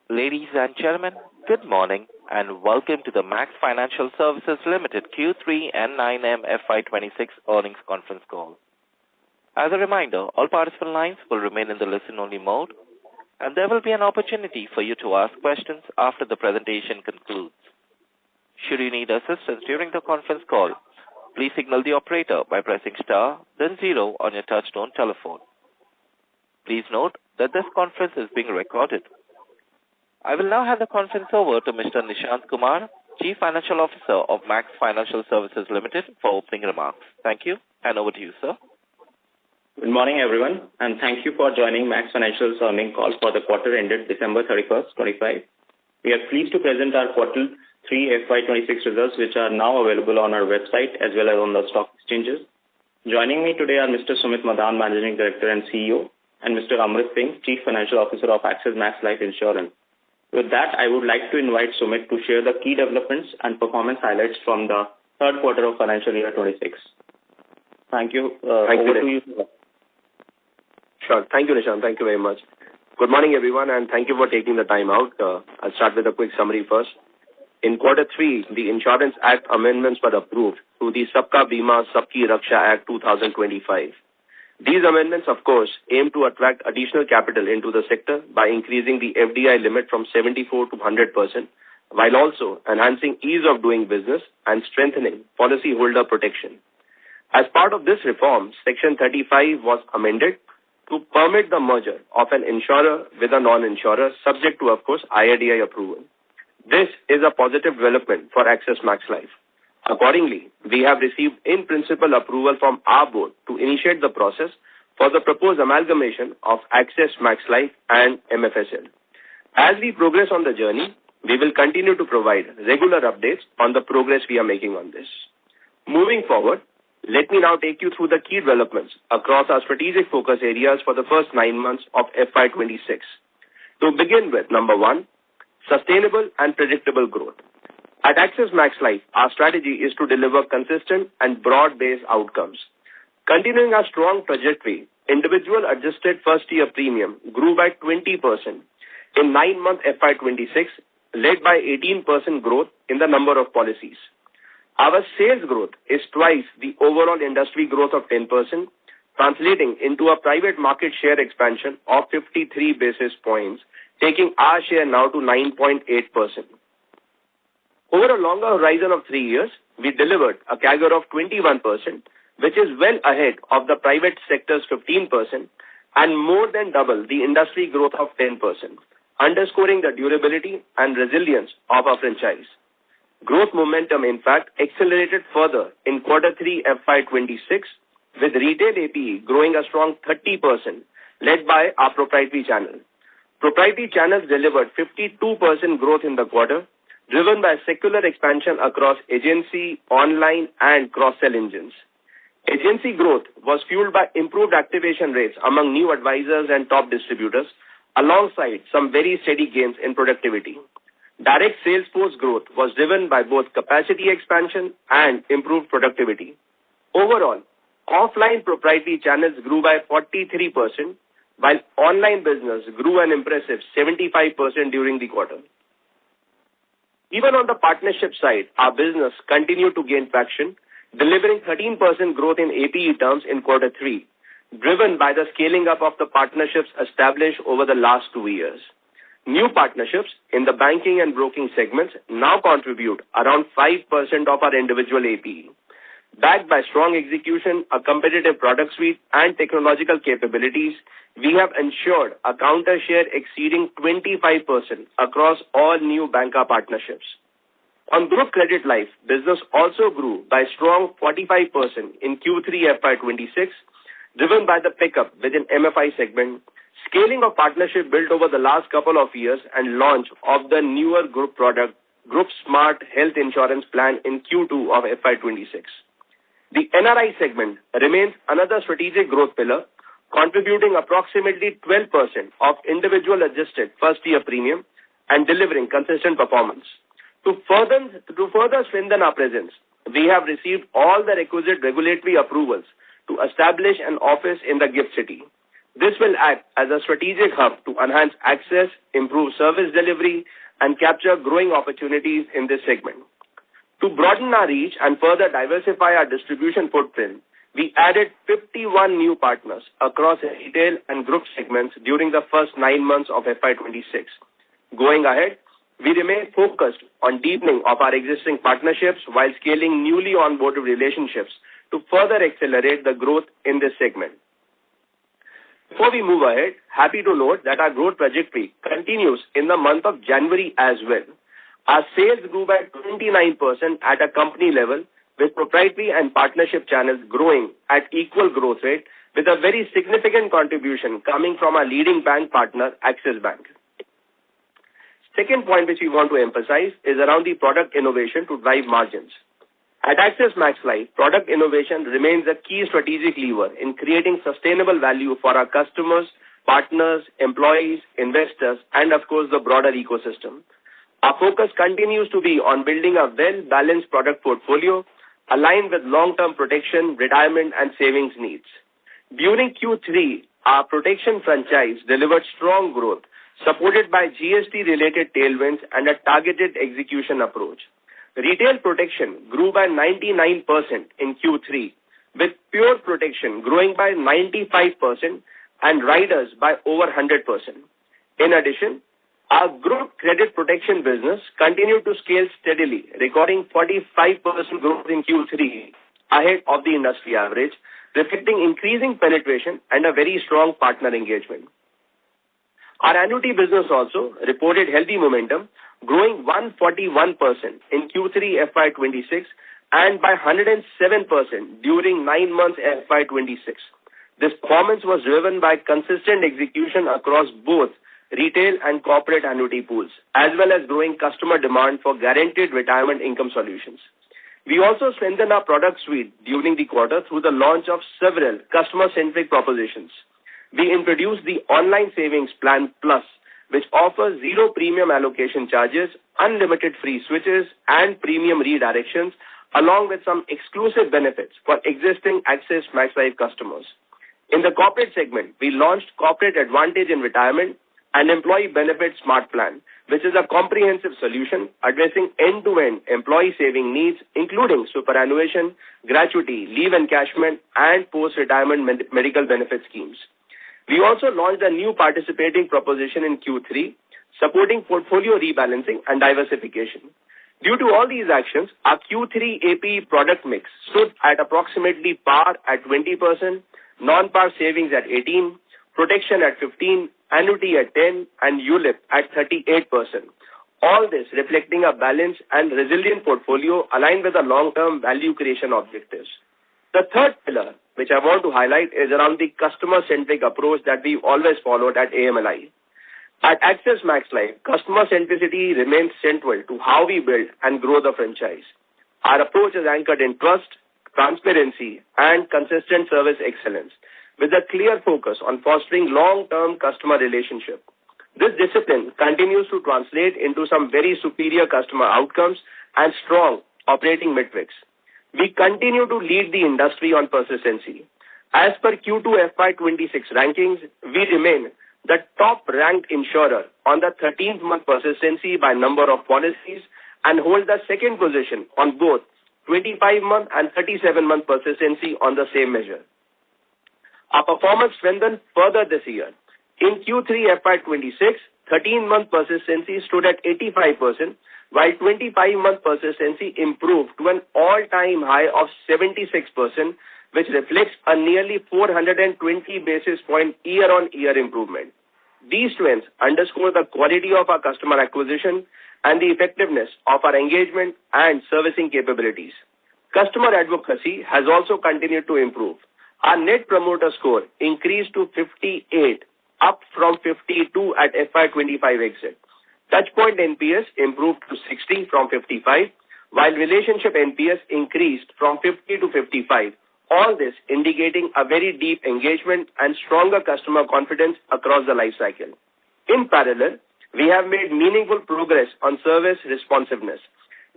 Ladies and gentlemen, good morning and welcome to the Max Financial Services Limited Q3 and 9M FY26 earnings conference call. As a reminder, all participant lines will remain in the listen-only mode, and there will be an opportunity for you to ask questions after the presentation concludes. Should you need assistance during the conference call, please signal the operator by pressing star, then 0 on your touchtone telephone. Please note that this conference is being recorded. I will now hand the conference over to Mr. Nishant Kumar, Chief Financial Officer of Max Financial Services Limited, for opening remarks. Thank you, and over to you, sir. Good morning, everyone, and thank you for joining Max Financial's earnings call for the quarter ended December 31st, 25. We are pleased to present our quarter 3 FY26 results, which are now available on our website as well as on the stock exchanges. Joining me today are Mr. Sumit Madan, Managing Director and CEO, and Mr. Amrit Singh, Chief Financial Officer of Axis Max Life Insurance. With that, I would like to invite Sumit to share the key developments and performance highlights from the third quarter of financial year 26. Thank you. Over to you, sir. Sure. Thank you, Nishant. Thank you very much. Good morning, everyone, and thank you for taking the time out. I'll start with a quick summary first. In quarter 3, the Insurance Act amendments were approved through the Sabka Bima Sabki Raksha Act 2025. These amendments, of course, aim to attract additional capital into the sector by increasing the FDI limit from 74 to 100%, while also enhancing ease of doing business and strengthening policyholder protection. As part of this reform, Section 35 was amended to permit the merger of an insurer with a non-insurer, subject to, of course, IRDAI approval. This is a positive development for Axis Max Life. Accordingly, we have received in-principle approval from our board to initiate the process for the proposed amalgamation of Axis Max Life and MFSL. As we progress on the journey, we will continue to provide regular updates on the progress we are making on this. Moving forward, let me now take you through the key developments across our strategic focus areas for the first 9 months of FY26. To begin with, number 1, sustainable and predictable growth. At Axis Max Life, our strategy is to deliver consistent and broad-based outcomes. Continuing our strong trajectory, individual adjusted first-year premium grew by 20% in 9-month FY26, led by 18% growth in the number of policies. Our sales growth is twice the overall industry growth of 10%, translating into a private market share expansion of 53 basis points, taking our share now to 9.8%. Over a longer horizon of 3 years, we delivered a CAGR of 21%, which is well ahead of the private sector's 15% and more than double the industry growth of 10%, underscoring the durability and resilience of our franchise. Growth momentum, in fact, accelerated further in quarter 3 FY26, with retail APE growing a strong 30%, led by our proprietary channel. Proprietary channels delivered 52% growth in the quarter, driven by secular expansion across agency, online, and cross-sell engines. Agency growth was fueled by improved activation rates among new advisors and top distributors, alongside some very steady gains in productivity. Direct sales force growth was driven by both capacity expansion and improved productivity. Overall, offline proprietary channels grew by 43%, while online business grew an impressive 75% during the quarter. Even on the partnership side, our business continued to gain traction, delivering 13% growth in APE terms in quarter 3, driven by the scaling up of the partnerships established over the last 2 years. New partnerships in the banking and broking segments now contribute around 5% of our individual APE. Backed by strong execution, a competitive product suite, and technological capabilities, we have ensured a counter share exceeding 25% across all new banker partnerships. On group credit life, business also grew by strong 45% in Q3 FY26, driven by the pickup within MFI segment, scaling of partnership built over the last couple of years, and launch of the newer group product, Group Smart Health Insurance Plan in Q2 of FY26. The NRI segment remains another strategic growth pillar, contributing approximately 12% of individual adjusted first-year premium and delivering consistent performance. To further strengthen our presence, we have received all the requisite regulatory approvals to establish an office in the GIFT City. This will act as a strategic hub to enhance access, improve service delivery, and capture growing opportunities in this segment. To broaden our reach and further diversify our distribution footprint, we added 51 new partners across retail and group segments during the first 9 months of FY26. Going ahead, we remain focused on deepening of our existing partnerships while scaling newly onboarded relationships to further accelerate the growth in this segment. Before we move ahead, happy to note that our growth trajectory continues in the month of January as well. Our sales grew by 29% at a company level, with proprietary and partnership channels growing at equal growth rate, with a very significant contribution coming from our leading bank partner, Axis Bank. Second point which we want to emphasize is around the product innovation to drive margins. At Axis Max Life, product innovation remains a key strategic lever in creating sustainable value for our customers, partners, employees, investors, and of course the broader ecosystem. Our focus continues to be on building a well-balanced product portfolio aligned with long-term protection, retirement, and savings needs. During Q3, our protection franchise delivered strong growth, supported by GST-related tailwinds and a targeted execution approach. Retail protection grew by 99% in Q3, with pure protection growing by 95% and riders by over 100%. In addition, our group credit protection business continued to scale steadily, recording 45% growth in Q3, ahead of the industry average, reflecting increasing penetration and a very strong partner engagement. Our annuity business also reported healthy momentum, growing 141% in Q3 FY26 and by 107% during 9 months FY26. This performance was driven by consistent execution across both retail and corporate annuity pools, as well as growing customer demand for guaranteed retirement income solutions. We also strengthened our product suite during the quarter through the launch of several customer-centric propositions. We introduced the Online Savings Plan Plus, which offers zero premium allocation charges, unlimited free switches, and premium redirections, along with some exclusive benefits for existing Axis Max Life customers. In the corporate segment, we launched Corporate Advantage in Retirement and Employee Benefit Smart Plan, which is a comprehensive solution addressing end-to-end employee saving needs, including superannuation, gratuity, leave encashment, and post-retirement medical benefit schemes. We also launched a new participating proposition in Q3, supporting portfolio rebalancing and diversification. Due to all these actions, our Q3 APE product mix stood at approximately par at 20%, non-par savings at 18%, protection at 15%, annuity at 10%, and ULIP at 38%. All this reflecting a balanced and resilient portfolio aligned with the long-term value creation objectives. The third pillar, which I want to highlight, is around the customer-centric approach that we've always followed at AMLI. At Axis Max Life, customer centricity remains central to how we build and grow the franchise. Our approach is anchored in trust, transparency, and consistent service excellence, with a clear focus on fostering long-term customer relationship. This discipline continues to translate into some very superior customer outcomes and strong operating metrics. We continue to lead the industry on persistency. As per Q2 FY26 rankings, we remain the top-ranked insurer on the 13th month persistency by number of policies and hold the second position on both 25-month and 37-month persistency on the same measure. Our performance strengthened further this year. In Q3 FY26, 13-month persistency stood at 85%, while 25-month persistency improved to an all-time high of 76%, which reflects a nearly 420 basis point year-on-year improvement. These trends underscore the quality of our customer acquisition and the effectiveness of our engagement and servicing capabilities. Customer advocacy has also continued to improve. Our Net Promoter Score increased to 58, up from 52 at FY25 exit. Touchpoint NPS improved to 60 from 55, while relationship NPS increased from 50 to 55. All this indicating a very deep engagement and stronger customer confidence across the life cycle. In parallel, we have made meaningful progress on service responsiveness.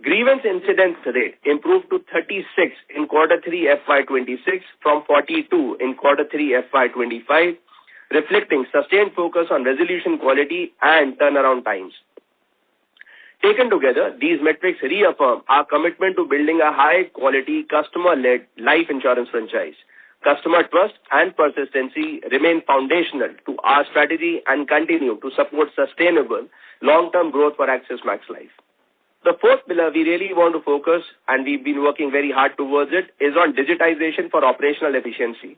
Grievance incidence rate improved to 36 in Q3 FY26 from 42 in Q3 FY25. reflecting sustained focus on resolution quality and turnaround times. Taken together, these metrics reaffirm our commitment to building a high-quality, customer-led life insurance franchise. Customer trust and persistency remain foundational to our strategy and continue to support sustainable long-term growth for Axis Max Life. The fourth pillar we really want to focus, and we've been working very hard towards it, is on digitization for operational efficiency.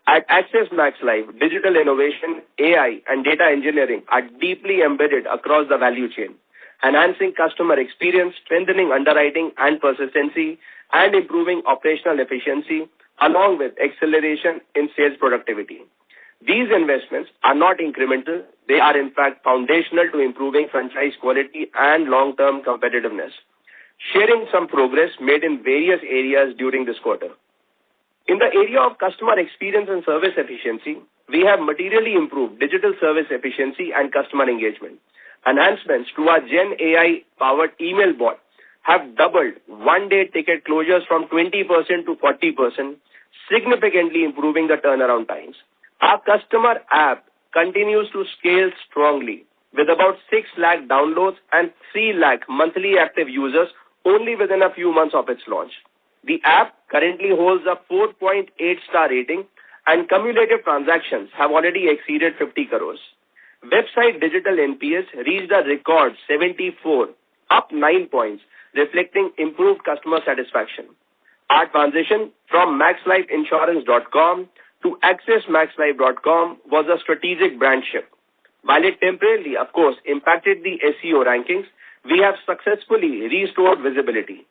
At Axis Max Life, digital innovation, AI, and data engineering are deeply embedded across the value chain, enhancing customer experience, strengthening underwriting and persistency, and improving operational efficiency, along with acceleration in sales productivity. These investments are not incremental. They are, in fact, foundational to improving franchise quality and long-term competitiveness. Sharing some progress made in various areas during this quarter. In the area of customer experience and service efficiency, we have materially improved digital service efficiency and customer engagement. Enhancements to our Gen AI-powered email bot have doubled one-day ticket closures from 20% to 40%, significantly improving the turnaround times. Our customer app continues to scale strongly, with about 6 lakh downloads and 3 lakh monthly active users only within a few months of its launch. The app currently holds a 4.8-star rating, and cumulative transactions have already exceeded 50 crores. Website digital NPS reached a record 74, up 9 points, reflecting improved customer satisfaction. Our transition from maxlifeinsurance.com to axismaxlife.com was a strategic brand shift. While it temporarily, of course, impacted the SEO rankings, we have successfully restored visibility.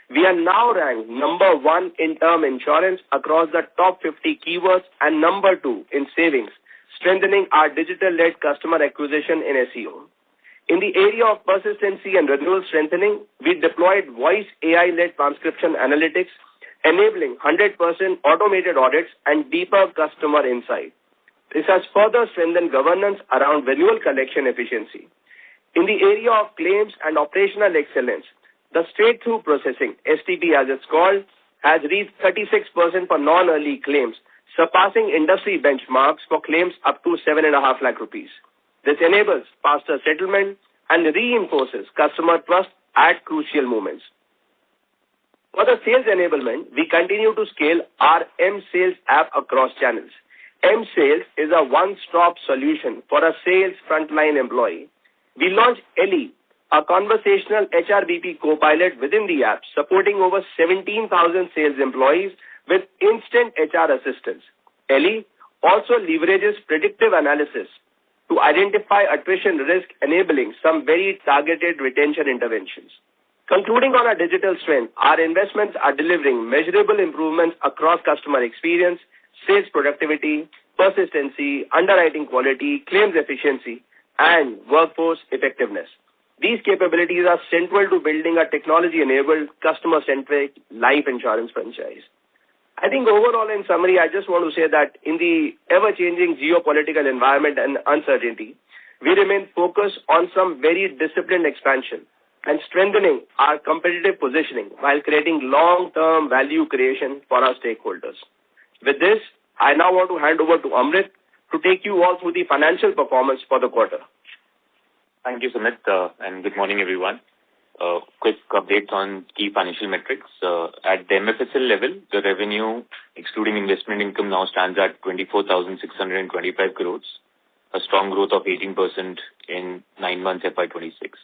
We are now ranked number 1 in term insurance across the top 50 keywords and number 2 in savings, strengthening our digital-led customer acquisition in SEO. In the area of persistency and renewal strengthening, we deployed voice AI-led transcription analytics, enabling 100% automated audits and deeper customer insight. This has further strengthened governance around renewal collection efficiency. In the area of claims and operational excellence, the straight-through processing, STP as it's called, has reached 36% for non-early claims, surpassing industry benchmarks for claims up to 7.5 lakh rupees. This enables faster settlement and reinforces customer trust at crucial moments. For the sales enablement, we continue to scale our M-Sales app across channels. M-Sales is a one-stop solution for a sales frontline employee. We launched Ellie, a conversational HRBP co-pilot within the app, supporting over 17,000 sales employees with instant HR assistance. Ellie also leverages predictive analysis to identify attrition risk, enabling some very targeted retention interventions. Concluding on our digital strength, our investments are delivering measurable improvements across customer experience, sales productivity, persistency, underwriting quality, claims efficiency, and workforce effectiveness. These capabilities are central to building a technology-enabled, customer-centric life insurance franchise. I think overall, in summary, I just want to say that in the ever-changing geopolitical environment and uncertainty, we remain focused on some very disciplined expansion and strengthening our competitive positioning while creating long-term value creation for our stakeholders. With this, I now want to hand over to Amrit to take you all through the financial performance for the quarter. Thank you, Sumit, and good morning, everyone. Quick updates on key financial metrics. At the MFSL level, the revenue, excluding investment income, now stands at 24,625 crores, a strong growth of 18% in 9 months FY26.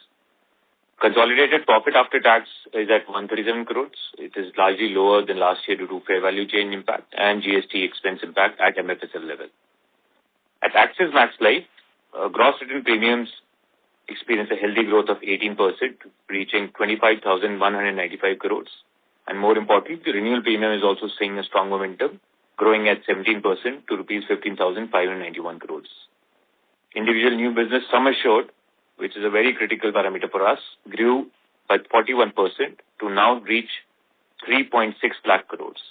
Consolidated profit after tax is at 137 crores. It is largely lower than last year due to fair value change impact and GST expense impact at MFSL level. At Axis Max Life, gross written premiums experienced a healthy growth of 18%, reaching 25,195 crores. And more importantly, the renewal premium is also seeing a strong momentum, growing at 17% to rupees 15,591 crores. Individual new business sum assured, which is a very critical parameter for us, grew by 41% to now reach 3.6 lakh crores.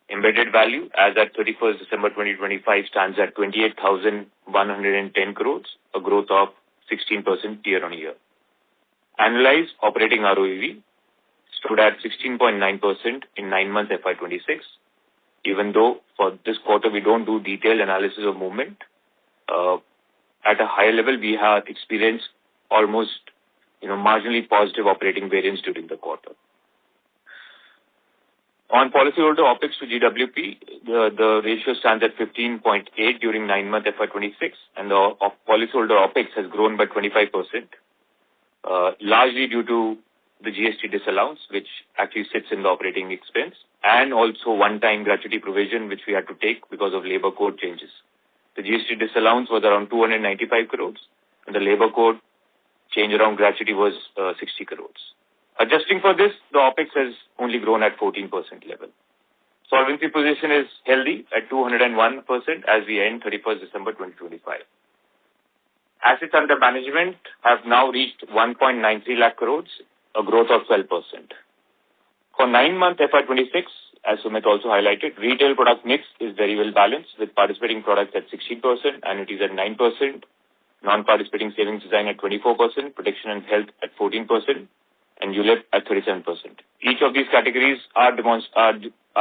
Embedded value as at 31st December 2025 stands at 28,110 crores, a growth of 16% year-on-year. Annualized operating ROEV stood at 16.9% in 9 months FY26. Even though for this quarter we don't do detailed analysis of movement, at a higher level, we have experienced almost, marginally positive operating variance during the quarter. On policyholder OPEX to GWP, the ratio stands at 15.8 during 9-month FY26, and the policyholder OPEX has grown by 25%, largely due to the GST disallowance, which actually sits in the operating expense, and also one-time gratuity provision, which we had to take because of labor code changes. The GST disallowance was around 295 crores, and the labor code change around gratuity was 60 crores. Adjusting for this, the OPEX has only grown at 14% level. Solvency position is healthy at 201% as we end 31st December 2025. Assets under management have now reached 1.93 lakh crores, a growth of 12%. For 9-month FY26, as Sumit also highlighted, retail product mix is very well balanced with participating products at 16%, annuities at 9%, non-participating savings design at 24%, protection and health at 14%, and ULIP at 37%. Each of these categories are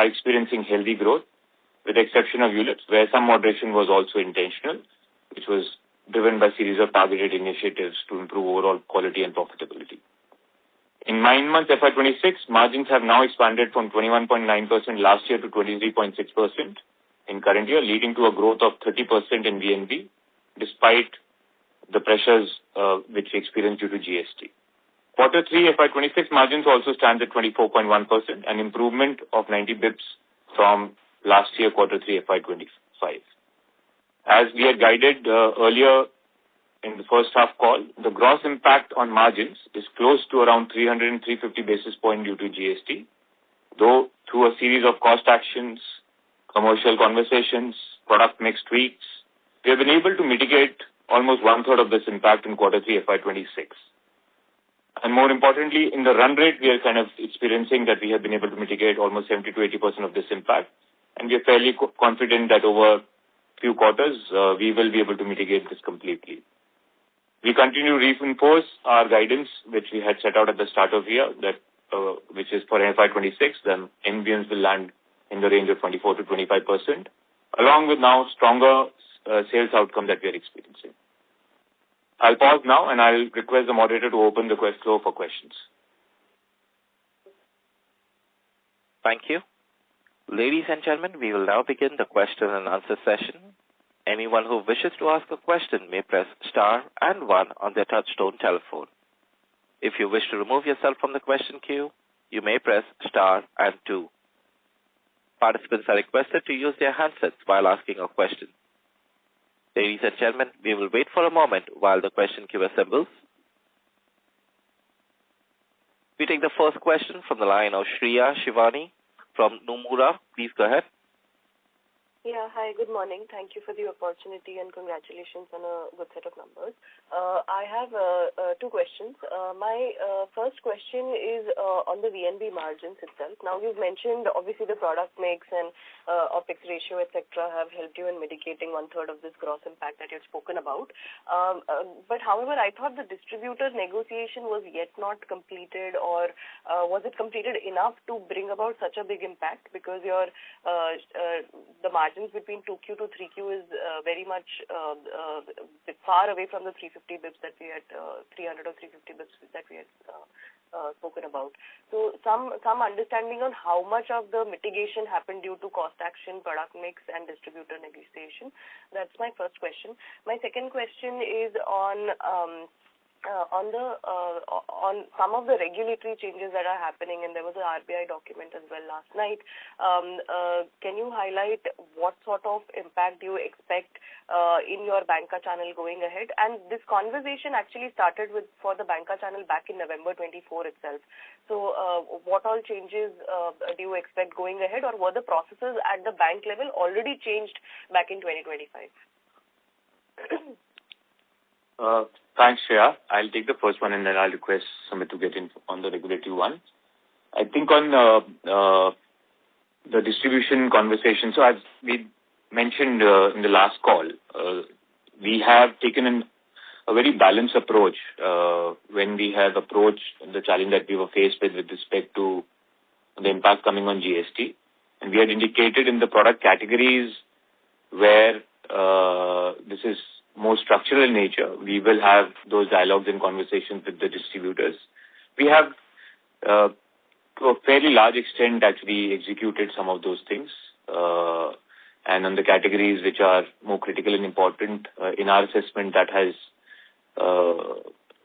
experiencing healthy growth, with the exception of ULIPs, where some moderation was also intentional, which was driven by a series of targeted initiatives to improve overall quality and profitability. In 9-month FY26, margins have now expanded from 21.9% last year to 23.6% in current year, leading to a growth of 30% in VNB, despite the pressures which we experienced due to GST. Quarter 3 FY26 margins also stand at 24.1%, an improvement of 90 bips from last year Quarter 3 FY25. As we had guided earlier in the first half call, the gross impact on margins is close to around 300 and 350 basis points due to GST, though through a series of cost actions, commercial conversations, product mix tweaks, we have been able to mitigate almost one-third of this impact in Quarter 3 FY26. And more importantly, in the run rate, we are kind of experiencing that we have been able to mitigate almost 70 to 80% of this impact. And we are fairly confident that over a few quarters, we will be able to mitigate this completely. We continue to reinforce our guidance, which we had set out at the start of the year, which is for FY26, then NBMs will land in the range of 24 to 25%, along with now stronger sales outcome that we are experiencing. I'll pause now and I'll request the moderator to open the floor for questions. Thank you. Ladies and gentlemen, we will now begin the question and answer session. Anyone who wishes to ask a question may press star and 1 on their touchtone telephone. If you wish to remove yourself from the question queue, you may press star and 2. Participants are requested to use their handsets while asking a question. Ladies and gentlemen, we will wait for a moment while the question queue assembles. We take the first question from the line of Shravya Shivani from Nomura. Please go ahead. Yeah, hi, good morning. Thank you for the opportunity and congratulations on a good set of numbers. I have 2 questions. My first question is on the VNB margins itself. Now, you've mentioned obviously the product mix and OPEX ratio, etc., have helped you in mitigating 1/3 of this gross impact that you've spoken about. But however, I thought the distributor negotiation was yet not completed, or was it completed enough to bring about such a big impact? Because your the margins between 2Q to 3Q is very much far away from the 350 bips that we had, 300 or 350 bips that we had spoken about. So some understanding on how much of the mitigation happened due to cost action, product mix, and distributor negotiation. That's my first question. My second question is on some of the regulatory changes that are happening, and there was an RBI document as well last night. Can you highlight what sort of impact do you expect in your banca channel going ahead? And this conversation actually started for the banca channel back in November 24 itself. So what all changes do you expect going ahead, or were the processes at the bank level already changed back in 2025? Thanks, Shreya. I'll take the first one and then I'll request Sumit to get in on the regulatory one. I think on the distribution conversation, so as we mentioned in the last call, we have taken a very balanced approach when we have approached the challenge that we were faced with respect to the impact coming on GST. And we had indicated in the product categories where this is more structural in nature, we will have those dialogues and conversations with the distributors. We have, to a fairly large extent, actually executed some of those things. And on the categories which are more critical and important, in our assessment, that has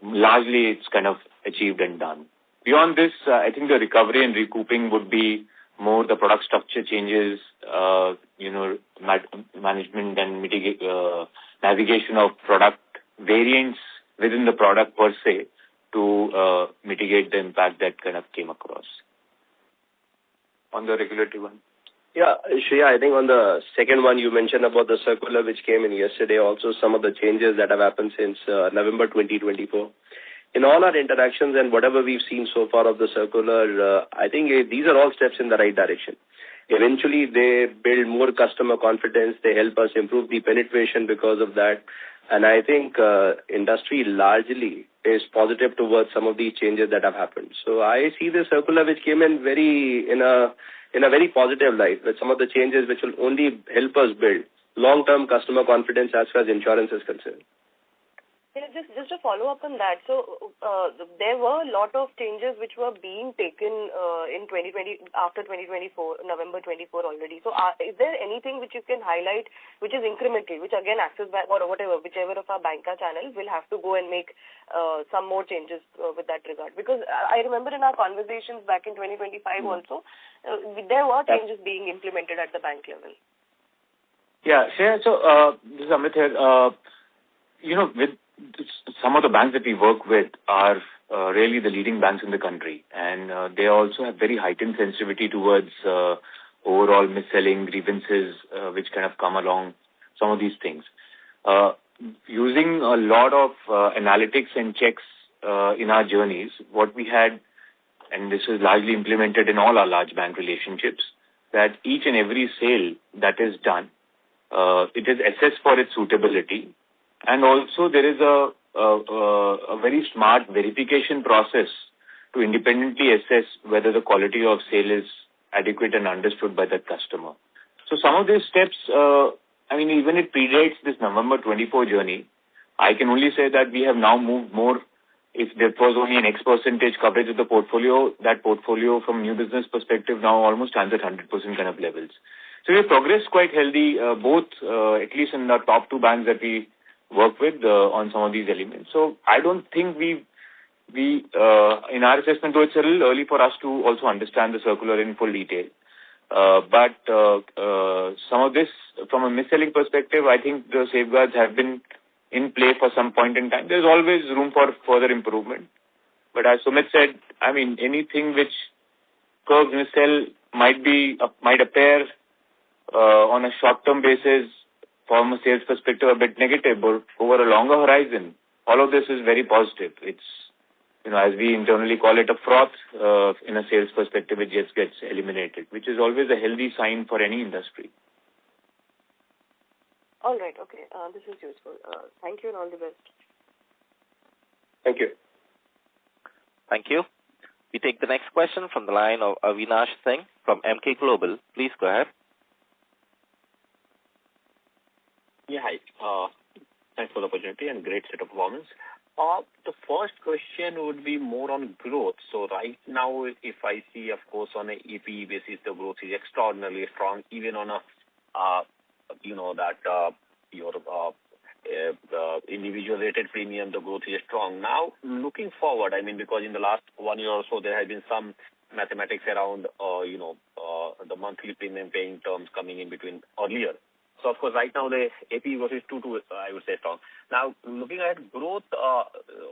largely it's kind of achieved and done. Beyond this, I think the recovery and recouping would be more the product structure changes, management and navigation of product variants within the product per se to mitigate the impact that kind of came across. On the regulatory one. Yeah, Shreya, I think on the second one you mentioned about the circular which came in yesterday, also some of the changes that have happened since November 2024. In all our interactions and whatever we've seen so far of the circular, I think these are all steps in the right direction. Eventually, they build more customer confidence. They help us improve the penetration because of that. And I think industry largely is positive towards some of these changes that have happened. So I see the circular which came in in a very positive light, with some of the changes which will only help us build long-term customer confidence as far as insurance is concerned. Yeah, just to follow up on that, so there were a lot of changes which were being taken in 2020 after 2024, November 24 already. So is there anything which you can highlight which is incremental, which again Axis Bank or whatever, whichever of our banker channels will have to go and make some more changes with that regard? Because I remember in our conversations back in 2025 also, there were changes being implemented at the bank level. Yeah, Shreya, so this is Amit here. With some of the banks that we work with are really the leading banks in the country, and they also have very heightened sensitivity towards overall mis-selling grievances which kind of come along some of these things. Using a lot of analytics and checks in our journeys, what we had, and this is largely implemented in all our large bank relationships, that each and every sale that is done, it is assessed for its suitability. And also there is a very smart verification process to independently assess whether the quality of sale is adequate and understood by the customer. So some of these steps, even it predates this November 24 journey. I can only say that we have now moved more. If there was only an X percentage coverage of the portfolio, that portfolio from new business perspective now almost stands at 100% kind of levels. So we have progressed quite healthy, both at least in the top two banks that we work with on some of these elements. So I don't think we in our assessment, though it's a little early for us to also understand the circular in full detail. But some of this, from a mis-selling perspective, I think the safeguards have been in play for some point in time. There's always room for further improvement. But as Sumit said, anything which curbs mis-sell might appear on a short-term basis from a sales perspective a bit negative, but over a longer horizon, all of this is very positive. It's, as we internally call it, a froth in a sales perspective, it just gets eliminated, which is always a healthy sign for any industry. All right, okay. This is useful. Thank you and all the best. Thank you. Thank you. We take the next question from the line of Avinash Singh from MK Global. Please go ahead. Yeah, hi. Thanks for the opportunity and great set of performance. The first question would be more on growth. So right now, if I see, of course, on an AP basis, the growth is extraordinarily strong, even on a, individual rated premium, the growth is strong. Now, looking forward, because in the last 1 year or so, there has been some mathematics around, the monthly premium paying terms coming in between earlier. So, of course, right now the AP versus 2, I would say, strong. Now, looking at growth,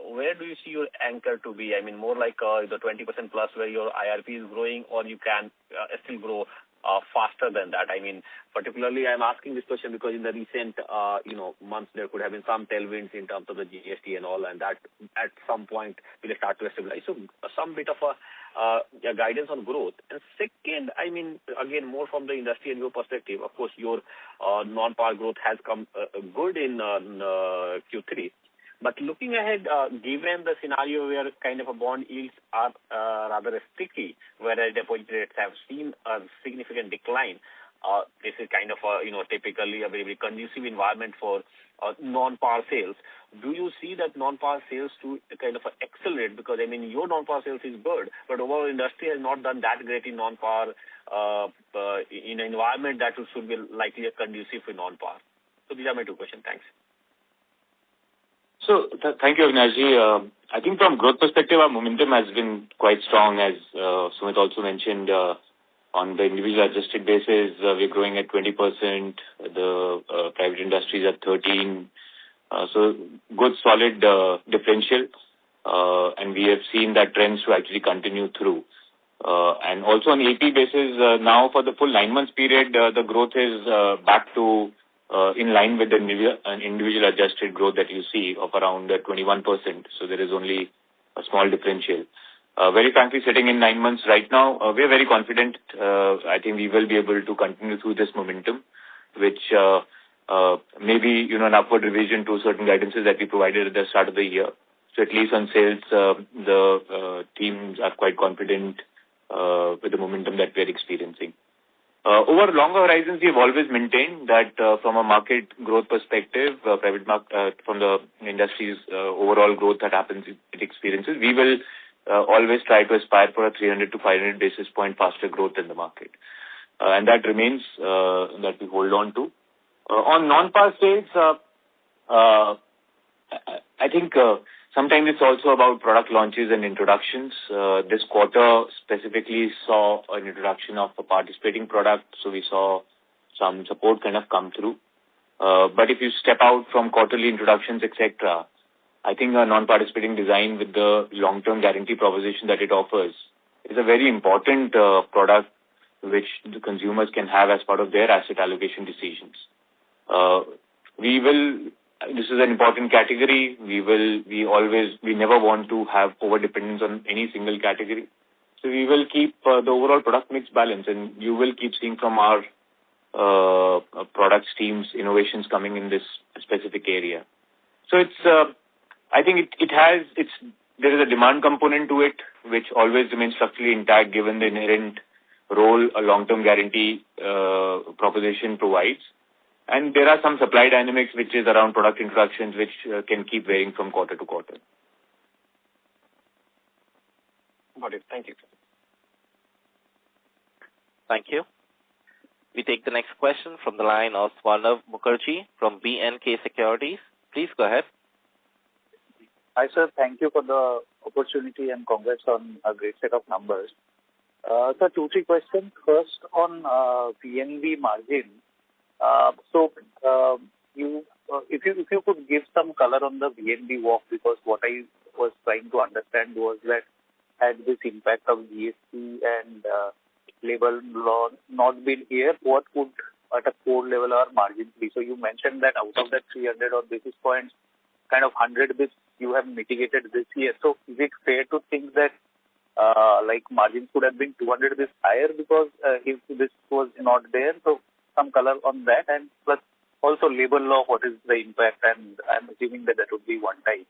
where do you see your anchor to be? More like the 20% plus where your IRP is growing, or you can still grow faster than that? Particularly, I'm asking this question because in the recent, months, there could have been some tailwinds in terms of the GST and all, and that at some point will start to stabilize. So, some bit of a guidance on growth. And second, again, more from the industry and your perspective, of course, your non-par growth has come good in Q3. But looking ahead, given the scenario where kind of a bond yields are rather sticky, whereas deposit rates have seen a significant decline, this is kind of a, typically a very, very conducive environment for non-par sales. Do you see that non-par sales to kind of accelerate? Because, your non-par sales is good, but overall industry has not done that great in non-par in an environment that should be likely a conducive for non-par. So these are my two questions. Thanks. So thank you, Avinash. I think from growth perspective, our momentum has been quite strong, as Sumit also mentioned. On the individual adjusted basis, we're growing at 20%. The private industry is at 13%. So good, solid differential. And we have seen that trends to actually continue through. And also on AP basis, now for the full 9 months period, the growth is back to in line with the individual adjusted growth that you see of around 21%. So there is only a small differential. Very frankly, sitting in 9 months right now, we are very confident. I think we will be able to continue through this momentum, which maybe an upward revision to certain guidances that we provided at the start of the year. So at least on sales, the teams are quite confident with the momentum that we are experiencing. Over longer horizons, we have always maintained that from a market growth perspective, private market, from the industry's overall growth that happens, it experiences, we will always try to aspire for a 300 to 500 basis point faster growth in the market. And that remains that we hold on to. On non-par sales, I think sometimes it's also about product launches and introductions. This quarter specifically saw an introduction of a participating product, so we saw some support kind of come through. But if you step out from quarterly introductions, etc., I think a non-participating design with the long-term guarantee proposition that it offers is a very important product which the consumers can have as part of their asset allocation decisions. This is an important category. We never want to have over-dependence on any single category. So we will keep the overall product mix balance, and you will keep seeing from our product teams innovations coming in this specific area. So I think there is a demand component to it, which always remains structurally intact given the inherent role a long-term guarantee proposition provides. And there are some supply dynamics which is around product introductions which can keep varying from quarter to quarter. Got it. Thank you. Thank you. We take the next question from the line of Swarnav Mukherjee from B&K Securities. Please go ahead. Hi, sir. Thank you for the opportunity and congrats on a great set of numbers. Sir, 2-3 questions. First, on VNB margin. If you could give some color on the VNB walk, because what I was trying to understand was that had this impact of GST and labor law not been here, what would at a core level our margins be? So you mentioned that out of that 300 odd basis points, kind of 100 bits you have mitigated this year. So is it fair to think that margins could have been 200 bits higher because if this was not there? So some color on that, and plus also labor law, what is the impact? And I'm assuming that would be one time.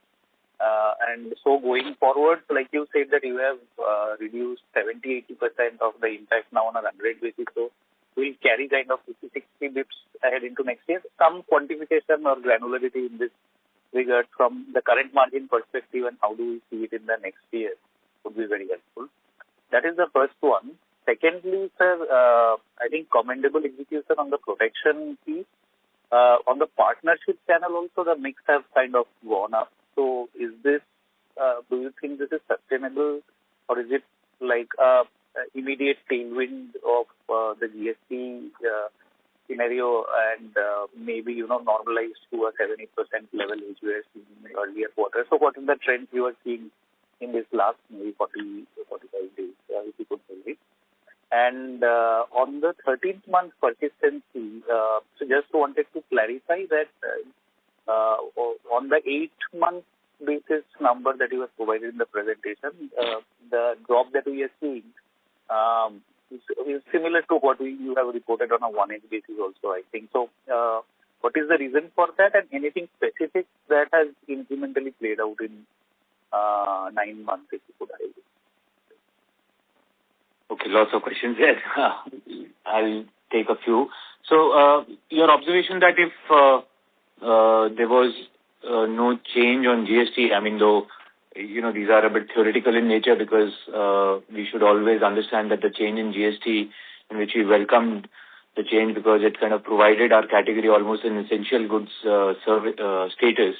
And so going forward, like you said that you have reduced 70-80% of the impact now on a 100 basis. So we'll carry kind of 50-60 bits ahead into next year. Some quantification or granularity in this regard from the current margin perspective and how do we see it in the next year would be very helpful. That is the first one. Secondly, sir, I think commendable execution on the protection piece. On the partnership channel also, the mix has kind of gone up. So is this, do you think this is sustainable, or is it like immediate tailwind of the GST scenario and maybe, normalized to a 70% level which we were seeing in the earlier quarter? So what is the trend you are seeing in this last maybe 40 to 45 days, if you could tell me? And on the 13th month persistency, so just wanted to clarify that on the 8-month basis number that you have provided in the presentation, the drop that we are seeing is similar to what you have reported on a 1-8 basis also, I think. So what is the reason for that, and anything specific that has incrementally played out in 9 months, if you could highlight? Okay, lots of questions there. I'll take a few. So your observation that if there was no change on GST, I mean, though, these are a bit theoretical in nature because we should always understand that the change in GST, in which we welcomed the change because it kind of provided our category almost an essential goods status,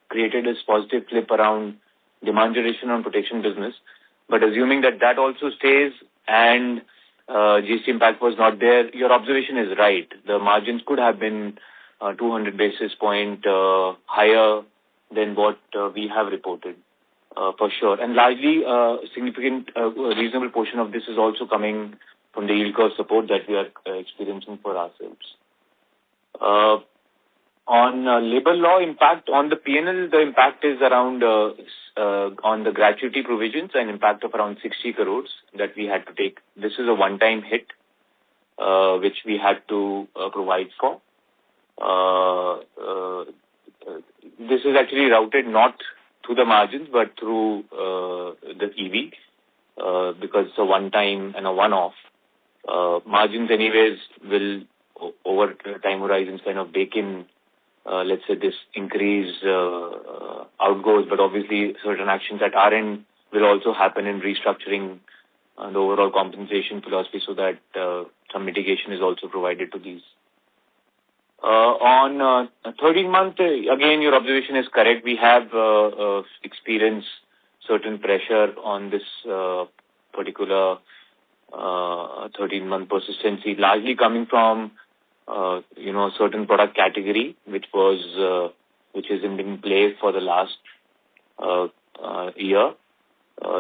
created this positive flip around demand generation on protection business. But assuming that also stays and GST impact was not there, your observation is right. The margins could have been 200 basis point higher than what we have reported, for sure. And largely, significant, reasonable portion of this is also coming from the yield curve support that we are experiencing for ourselves. On labor law impact on the P&L, the impact is around on the gratuity provisions, an impact of around 60 crores that we had to take. This is a one-time hit which we had to provide for. This is actually routed not through the margins but through the EV because it's a one-time and a one-off. Margins anyways will over time horizons kind of bake in let's say this increase outgoes, but obviously certain actions at our end will also happen in restructuring the overall compensation philosophy so that some mitigation is also provided to these. On 13-month, again, your observation is correct. We have experienced certain pressure on this particular 13-month persistency, largely coming from certain product category, which isn't in play for the last year,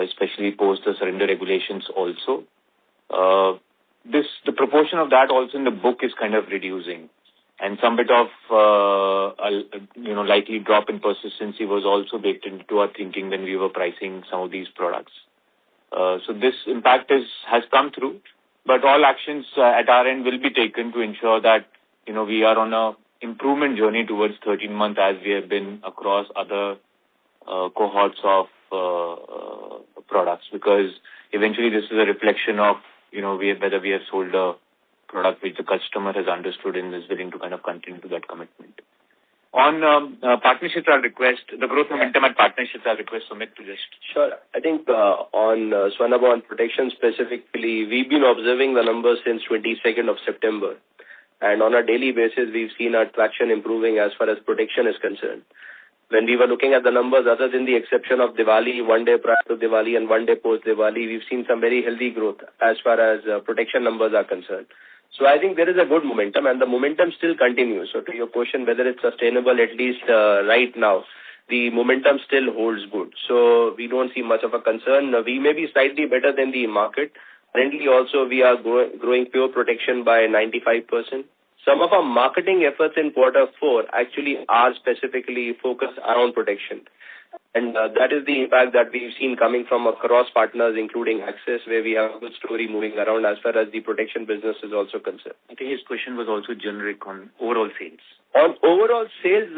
especially post the surrender regulations also. The proportion of that also in the book is kind of reducing. And some bit of, likely drop in persistency was also baked into our thinking when we were pricing some of these products. So this impact has come through, but all actions at our end will be taken to ensure that, we are on a improvement journey towards 13-month as we have been across other cohorts of products, because eventually this is a reflection of, whether we have sold a product which the customer has understood and is willing to kind of continue to that commitment. On partnerships, I'll request the growth momentum at partnerships. I'll request Sumit to just. Sure. I think on Swarnabha, on protection specifically, we've been observing the numbers since 22nd of September. And on a daily basis, we've seen our traction improving as far as protection is concerned. When we were looking at the numbers, other than the exception of Diwali, one day prior to Diwali and one day post Diwali, we've seen some very healthy growth as far as protection numbers are concerned. So I think there is a good momentum, and the momentum still continues. So to your question, whether it's sustainable, at least right now, the momentum still holds good. So we don't see much of a concern. We may be slightly better than the market. Currently also, we are growing pure protection by 95%. Some of our marketing efforts in Q4 actually are specifically focused around protection. And that is the impact that we've seen coming from across partners, including Axis, where we have a good story moving around as far as the protection business is also concerned. I think his question was also generic on overall sales. On overall sales,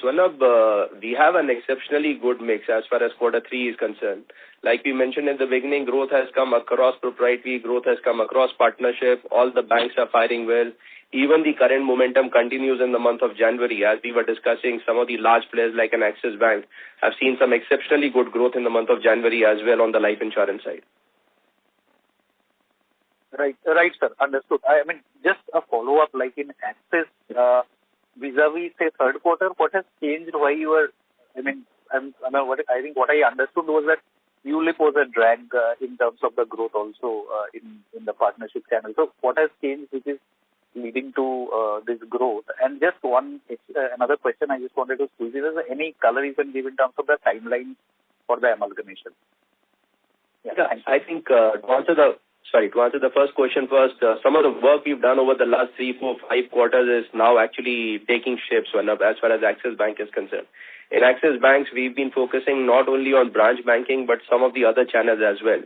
Swarnabha, we have an exceptionally good mix as far as Q3 is concerned. Like we mentioned in the beginning, growth has come across proprietary, growth has come across partnership, all the banks are firing well. Even the current momentum continues in the month of January. As we were discussing, some of the large players like an Axis Bank have seen some exceptionally good growth in the month of January as well on the life insurance side. Right, sir. Understood. I mean, just a follow-up, like in Axis, vis-a-vis, say, third quarter, what has changed? Why you were, I think what I understood was that ULIP was a drag in terms of the growth also in the partnership channel. So what has changed which is leading to this growth? And just another question I just wanted to squeeze in, is there any color you can give in terms of the timeline for the amalgamation? I think to answer the first question first, some of the work we've done over the last 3, 4, 5 quarters is now actually taking shape, as far as Axis Bank is concerned. In Axis Banks, we've been focusing not only on branch banking, but some of the other channels as well.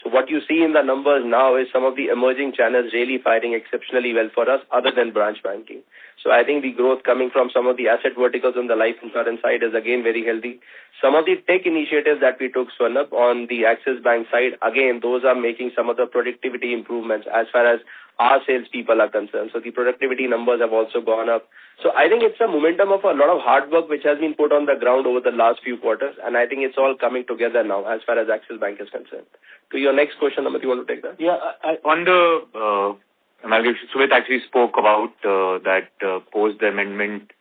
So what you see in the numbers now is some of the emerging channels really firing exceptionally well for us other than branch banking. So I think the growth coming from some of the asset verticals on the life insurance side is again very healthy. Some of the tech initiatives that we took, Swarnab, on the Axis Bank side, again, those are making some of the productivity improvements as far as our salespeople are concerned. So the productivity numbers have also gone up. So I think it's a momentum of a lot of hard work which has been put on the ground over the last few quarters, and I think it's all coming together now as far as Axis Bank is concerned. To your next question, Amit, you want to take that? Yeah, on the amalgamation, Sumit actually spoke about that post the amendment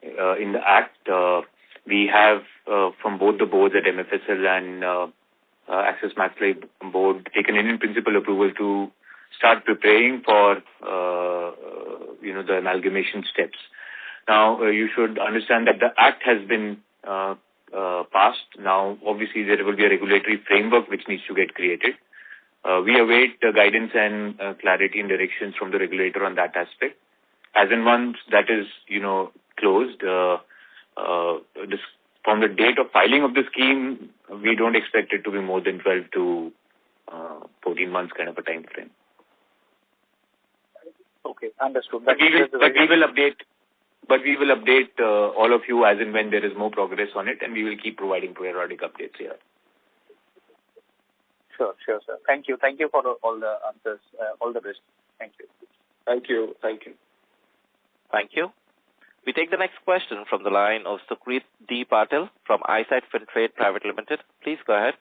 in the Act, we have from both the boards at MFSL and Axis Max Life board taken in principle approval to start preparing for the amalgamation steps. Now, you should understand that the Act has been passed. Now, obviously, there will be a regulatory framework which needs to get created. We await guidance and clarity and directions from the regulator on that aspect. As in once that is, closed, from the date of filing of the scheme, we don't expect it to be more than 12 to 14 months kind of a time frame. Okay, understood. But we will update all of you as and when there is more progress on it, and we will keep providing periodic updates here. Sure, sir. Thank you for all the answers. All the best. Thank you. Thank you. Thank you. We take the next question from the line of Sucrit D. Patil from Eyesight Fintrade Private Limited. Please go ahead.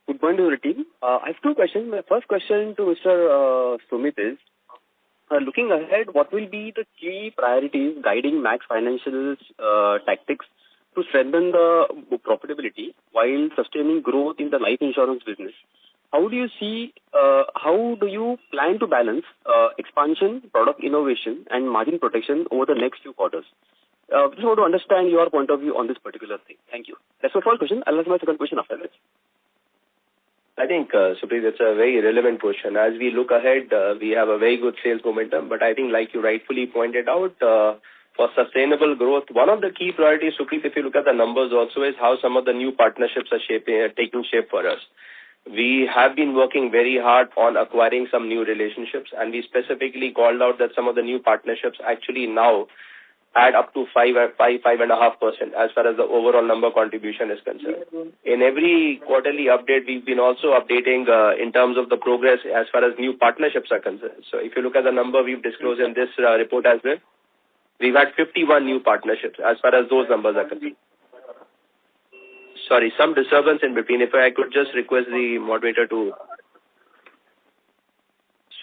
Good morning to the team. I have two questions. My first question to Mr. Sumit is, looking ahead, what will be the key priorities guiding Max Financial's tactics to strengthen the profitability while sustaining growth in the life insurance business? How do you plan to balance expansion, product innovation, and margin protection over the next few quarters? Just want to understand your point of view on this particular thing. Thank you. That's my first question. I'll ask my second question after this. I think, Supreet, it's a very relevant question. As we look ahead, we have a very good sales momentum, but I think like you rightfully pointed out, for sustainable growth, one of the key priorities, Supreet, if you look at the numbers also, is how some of the new partnerships are taking shape for us. We have been working very hard on acquiring some new relationships, and we specifically called out that some of the new partnerships actually now add up to 5.5% as far as the overall number contribution is concerned. In every quarterly update, we've been also updating in terms of the progress as far as new partnerships are concerned. So if you look at the number we've disclosed in this report as well, we've had 51 new partnerships as far as those numbers are concerned. Sorry, some disturbance in between. If I could just request the moderator to...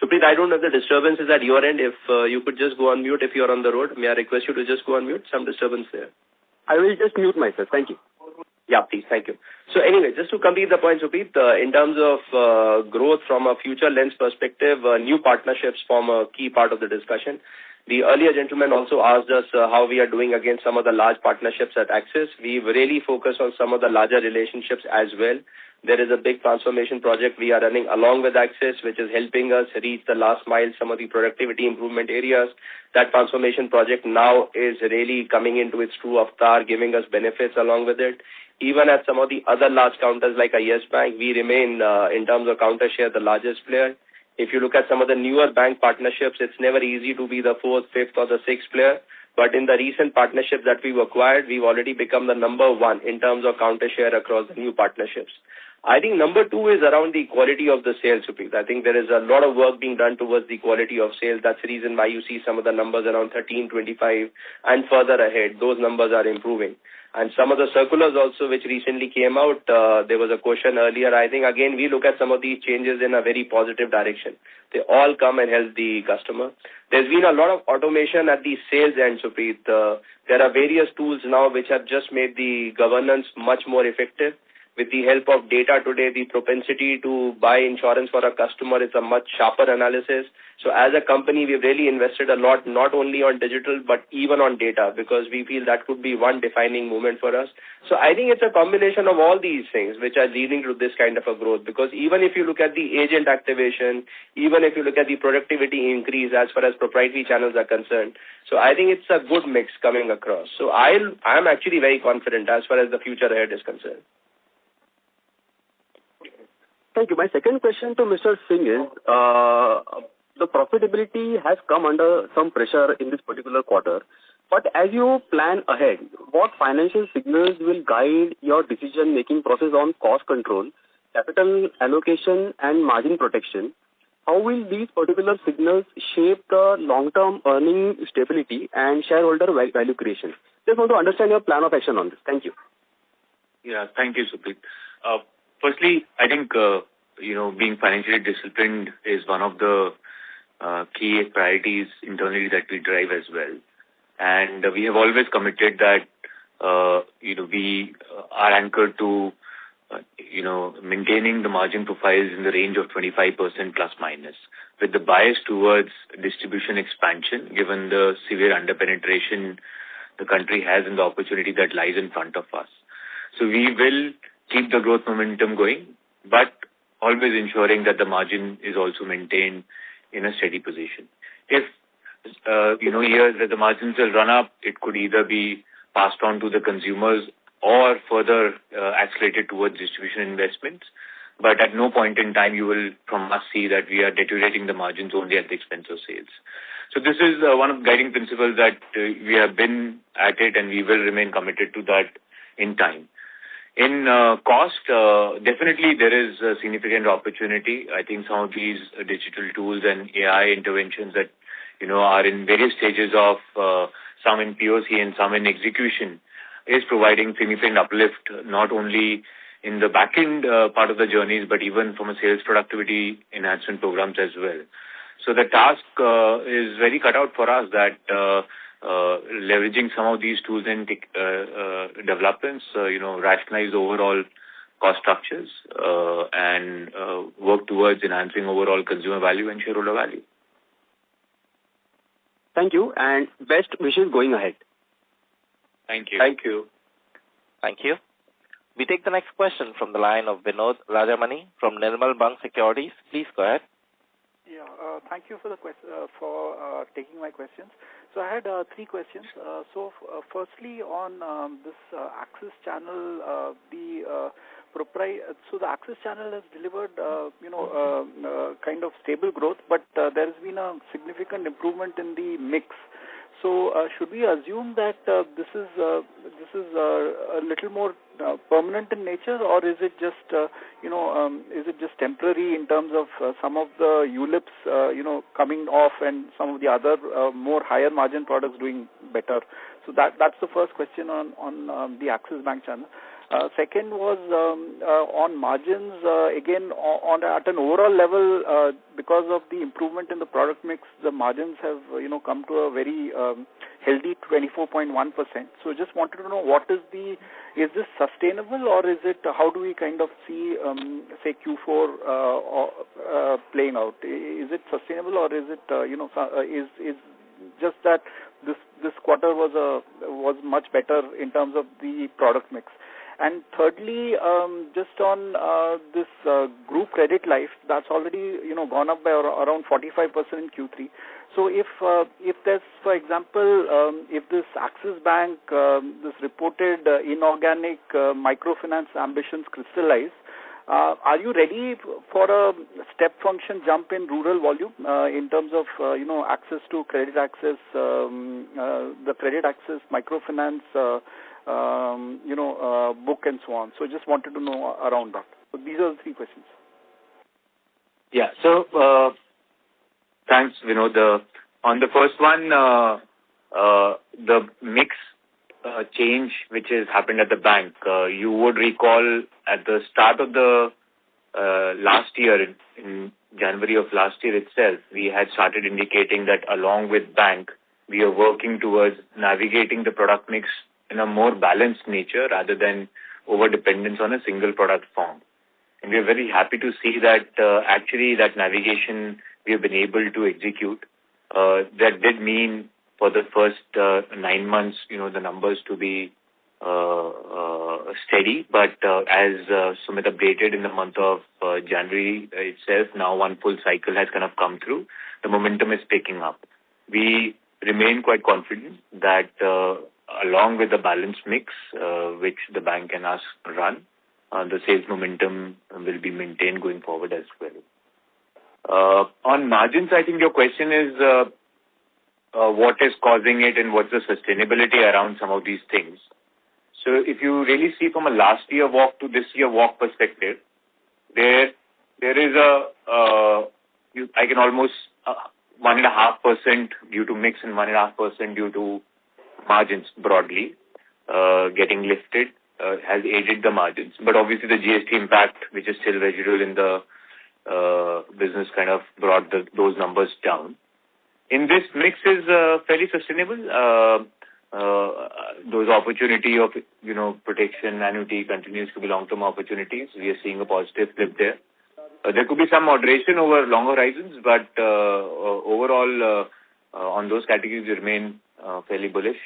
Supreet, I don't know if the disturbance is at your end. If you could just go on mute if you're on the road. May I request you to just go on mute? Some disturbance there. I will just mute myself. Thank you. Yeah, please. Thank you. So anyway, just to complete the point, Supreet, in terms of growth from a future lens perspective, new partnerships form a key part of the discussion. The earlier gentleman also asked us how we are doing against some of the large partnerships at Axis. We've really focused on some of the larger relationships as well. There is a big transformation project we are running along with Axis, which is helping us reach the last mile, some of the productivity improvement areas. That transformation project now is really coming into its true avatar, giving us benefits along with it. Even at some of the other large counters like a Yes Bank, we remain, in terms of counter share, the largest player. If you look at some of the newer bank partnerships, it's never easy to be the fourth, fifth, or the sixth player. But in the recent partnerships that we've acquired, we've already become the number one in terms of counter share across the new partnerships. I think number two is around the quality of the sales, Supreet. I think there is a lot of work being done towards the quality of sales. That's the reason why you see some of the numbers around 13, 25, and further ahead. Those numbers are improving. And some of the circulars also which recently came out, there was a question earlier. I think, again, we look at some of these changes in a very positive direction. They all come and help the customer. There's been a lot of automation at the sales end, Supreet. There are various tools now which have just made the governance much more effective, with the help of data today, the propensity to buy insurance for a customer is a much sharper analysis. So as a company, we've really invested a lot, not only on digital, but even on data, because we feel that could be one defining moment for us. So I think it's a combination of all these things which are leading to this kind of a growth, because even if you look at the agent activation, even if you look at the productivity increase as far as proprietary channels are concerned, so I think it's a good mix coming across. So I'm actually very confident as far as the future ahead is concerned. Thank you. My second question to Mr. Singh is, the profitability has come under some pressure in this particular quarter. But as you plan ahead, what financial signals will guide your decision-making process on cost control, capital allocation, and margin protection? How will these particular signals shape the long-term earning stability and shareholder value creation? Just want to understand your plan of action on this. Thank you. Yeah, thank you, Suprit. Firstly, I think, being financially disciplined is one of the key priorities internally that we drive as well. And we have always committed that, we are anchored to, maintaining the margin profiles in the range of 25% plus minus, with the bias towards distribution expansion, given the severe underpenetration the country has and the opportunity that lies in front of us. So we will keep the growth momentum going, but always ensuring that the margin is also maintained in a steady position. If, years that the margins will run up, it could either be passed on to the consumers or further accelerated towards distribution investments. But at no point in time you will from us see that we are deteriorating the margins only at the expense of sales. So this is one of the guiding principles that we have been at it, and we will remain committed to that in time. In cost, definitely there is a significant opportunity. I think some of these digital tools and AI interventions that, are in various stages of some in POC and some in execution is providing significant uplift, not only in the back-end part of the journeys, but even from a sales productivity enhancement programs as well. So the task is very cut out for us that leveraging some of these tools and developments, rationalize overall cost structures and work towards enhancing overall consumer value and shareholder value. Thank you, and best wishes going ahead. Thank you. Thank you. Thank you. We take the next question from the line of Vinod Rajamani from Nirmal Bang Securities. Please go ahead. Yeah, thank you for the taking my questions. So I had three questions. Firstly, on this Axis channel, so the Axis channel has delivered, kind of stable growth, but there has been a significant improvement in the mix. So should we assume that this is a little more permanent in nature, or is it just temporary in terms of some of the ULIPs coming off and some of the other more higher margin products doing better? So that's the first question on the Axis Bank channel. Second was on margins, again, at an overall level, because of the improvement in the product mix, the margins have, come to a very healthy 24.1%. So just wanted to know is this sustainable, or is it, how do we kind of see, say, Q4 playing out? Is it sustainable, or is it, is just that this quarter was much better in terms of the product mix? And thirdly, just on this group credit life, that's already gone up by around 45% in Q3. So if there's, for example, if this Axis Bank, this reported inorganic microfinance ambitions crystallize, are you ready for a step function jump in rural volume in terms of access to credit access, the credit access microfinance? Book and so on. So just wanted to know around that. So these are the three questions. Yeah. So thanks, Vinod. On the first one, the mix change which has happened at the bank, you would recall at the start of the last year, in January of last year itself, we had started indicating that along with bank, we are working towards navigating the product mix in a more balanced nature rather than over-dependence on a single product form. And we're very happy to see that actually that navigation we have been able to execute. That did mean for the first 9 months, the numbers to be steady. But as Sumit updated in the month of January itself, now one full cycle has kind of come through. The momentum is picking up. We remain quite confident that along with the balanced mix, which the bank and us run, the sales momentum will be maintained going forward as well. On margins, I think your question is what is causing it and what's the sustainability around some of these things. So if you really see from a last year walk to this year walk perspective, there is I can almost 1.5% due to mix and 1.5% due to margins broadly getting lifted has aided the margins. But obviously the GST impact, which is still residual in the business, kind of brought those numbers down. In this mix is fairly sustainable. Those opportunity of protection annuity continues to be long-term opportunities. We are seeing a positive flip there. There could be some moderation over longer horizons, but overall on those categories we remain fairly bullish.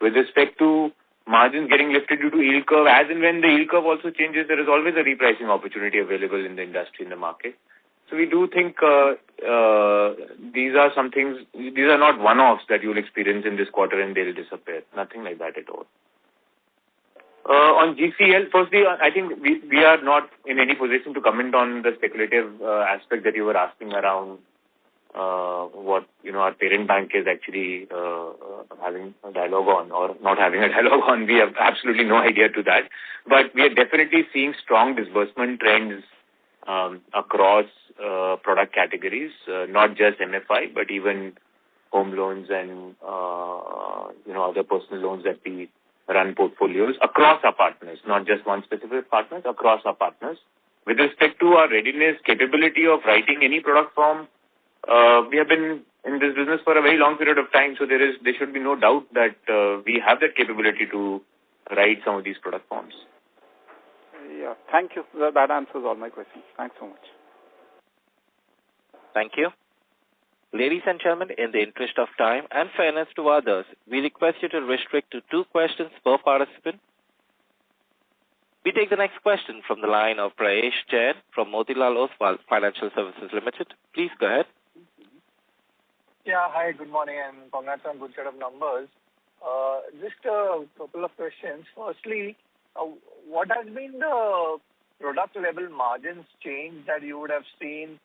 With respect to margins getting lifted due to yield curve, as and when the yield curve also changes, there is always a repricing opportunity available in the industry, in the market. So we do think these are some things, these are not one-offs that you will experience in this quarter and they'll disappear. Nothing like that at all. On GCL, firstly, I think we are not in any position to comment on the speculative aspect that you were asking around what our parent bank is actually having a dialogue on or not having a dialogue on. We have absolutely no idea to that. But we are definitely seeing strong disbursement trends across product categories, not just MFI, but even home loans and other personal loans that we run portfolios across our partners, not just one specific partners, across our partners. With respect to our readiness, capability of writing any product form, we have been in this business for a very long period of time, so there should be no doubt that we have that capability to write some of these product forms. Yeah, thank you. That answers all my questions. Thanks so much. Thank you. Ladies and gentlemen, in the interest of time and fairness to others, we request you to restrict to 2 questions per participant. We take the next question from the line of Prayesh Jain from Motilal Oswal Financial Services Limited. Please go ahead. Yeah, hi, good morning, and congrats on good set of numbers. Just a couple of questions. Firstly, what has been the product level margins change that you would have seen,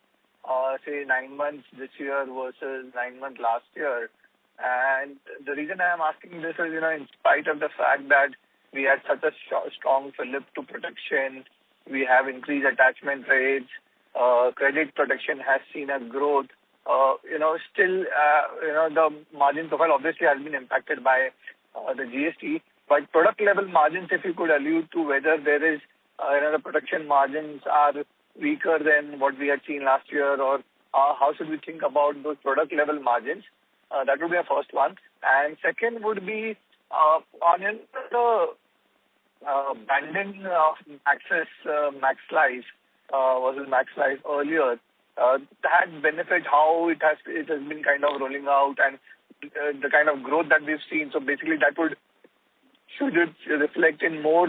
say 9 months this year versus 9 months last year? And the reason I am asking this is, in spite of the fact that we had such a strong flip to protection, we have increased attachment rates, credit protection has seen a growth. Still, the margin profile obviously has been impacted by the GST. But product level margins, if you could allude to whether there is, the protection margins are weaker than what we had seen last year, or how should we think about those product level margins? That would be our first one. And second would be on the banding of Access Max Life versus Max Life earlier. That benefit, how it has been kind of rolling out, and the kind of growth that we've seen. So basically that should it reflect in more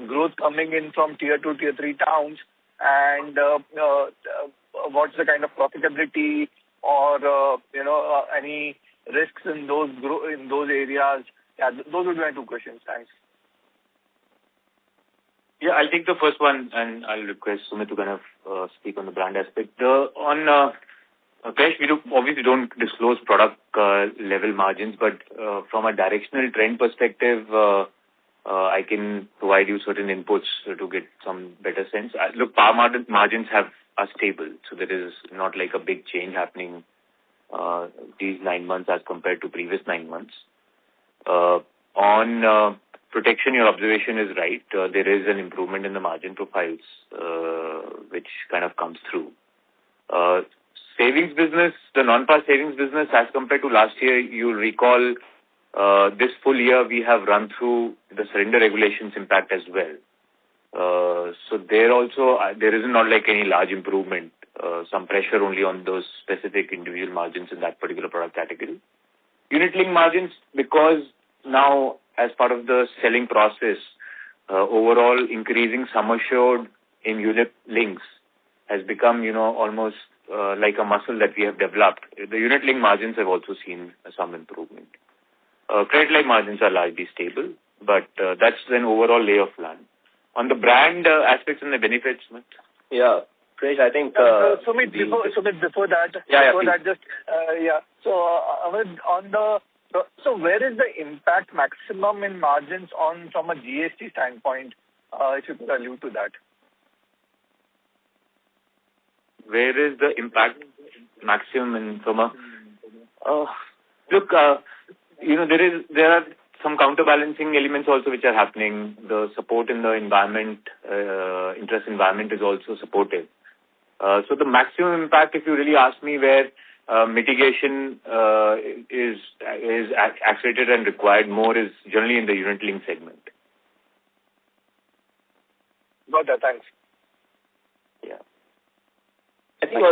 growth coming in from tier 2, tier 3 towns, and what's the kind of profitability or any risks in those areas? Yeah, those would be my 2 questions. Thanks. Yeah, I'll take the first one, and I'll request Sumit to kind of speak on the brand aspect. On Prayesh, we obviously don't disclose product level margins, but from a directional trend perspective, I can provide you certain inputs to get some better sense. Look, par margins are stable, so there is not like a big change happening these 9 months as compared to previous 9 months. On protection, your observation is right. There is an improvement in the margin profiles, which kind of comes through. Savings business, the non-par savings business, as compared to last year, you'll recall this full year we have run through the surrender regulations impact as well. So there also, there is not like any large improvement, some pressure only on those specific individual margins in that particular product category. Unit-linked margins, because now as part of the selling process, overall increasing sum assured in unit links has become, almost like a muscle that we have developed. The unit-linked margins have also seen some improvement. Credit-life margins are largely stable, but that's an overall lay of plan. On the brand aspects and the benefits, yeah, Krish, I think. Sumit, before that, So where is the impact maximum in margins from a GST standpoint? If you could allude to that. Where is the impact maximum from a? Look, there are some counterbalancing elements also which are happening. The support in the environment, interest environment is also supportive. So the maximum impact, if you really ask me, where mitigation is accelerated and required more, is generally in the unit-linked segment. Got that. Thanks. Yeah. I think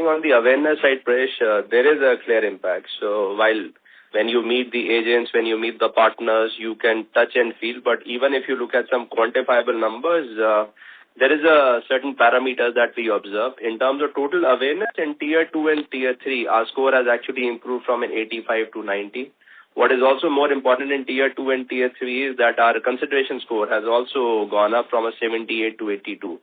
on the awareness side, Presh, there is a clear impact. So when you meet the agents, when you meet the partners, you can touch and feel. But even if you look at some quantifiable numbers, there is a certain parameters that we observe. In terms of total awareness in Tier 2 and Tier 3, our score has actually improved from an 85 to 90. What is also more important in Tier 2 and Tier 3 is that our consideration score has also gone up from a 78 to 82.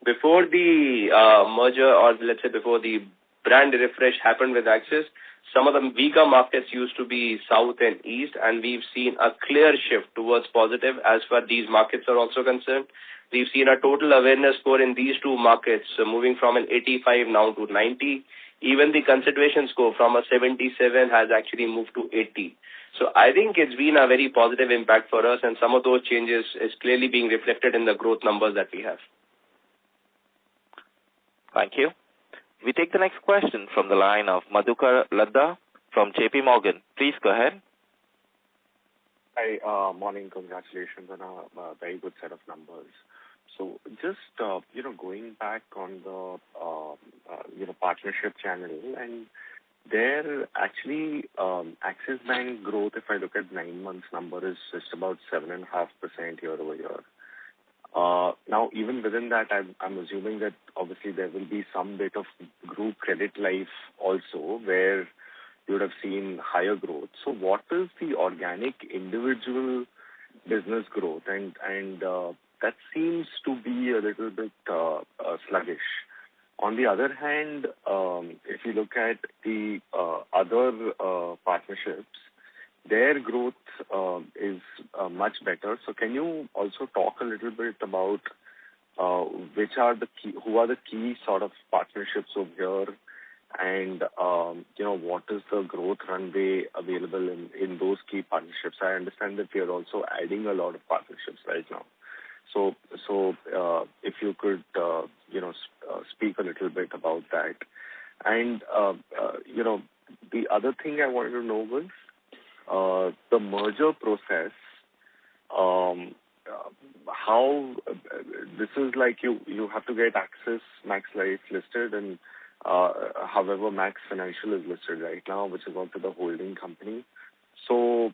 Before the merger, or let's say before the brand refresh happened with Axis, some of the weaker markets used to be South and East, and we've seen a clear shift towards positive as far these markets are also concerned. We've seen a total awareness score in these two markets moving from an 85 now to 90. Even the consideration score from a 77 has actually moved to 80. So I think it's been a very positive impact for us, and some of those changes is clearly being reflected in the growth numbers that we have. Thank you. We take the next question from the line of Madhukar Ladda from JP Morgan. Please go ahead. Hi, morning. Congratulations on a very good set of numbers. So just, going back on the, partnership channel, and there actually, Axis Bank growth, if I look at 9 months number, is just about 7.5% year over year. Now, even within that, I'm assuming that obviously there will be some bit of group credit life also where you would have seen higher growth. So what is the organic individual business growth? And that seems to be a little bit sluggish. On the other hand, if you look at the other partnerships, their growth is much better. So can you also talk a little bit about who are the key sort of partnerships over here, and what is the growth runway available in those key partnerships? I understand that we are also adding a lot of partnerships right now. So if you could speak a little bit about that. And the other thing I wanted to know was the merger process. How this is like you have to get Axis Max Life listed, and however Max Financial is listed right now, which is also the holding company. So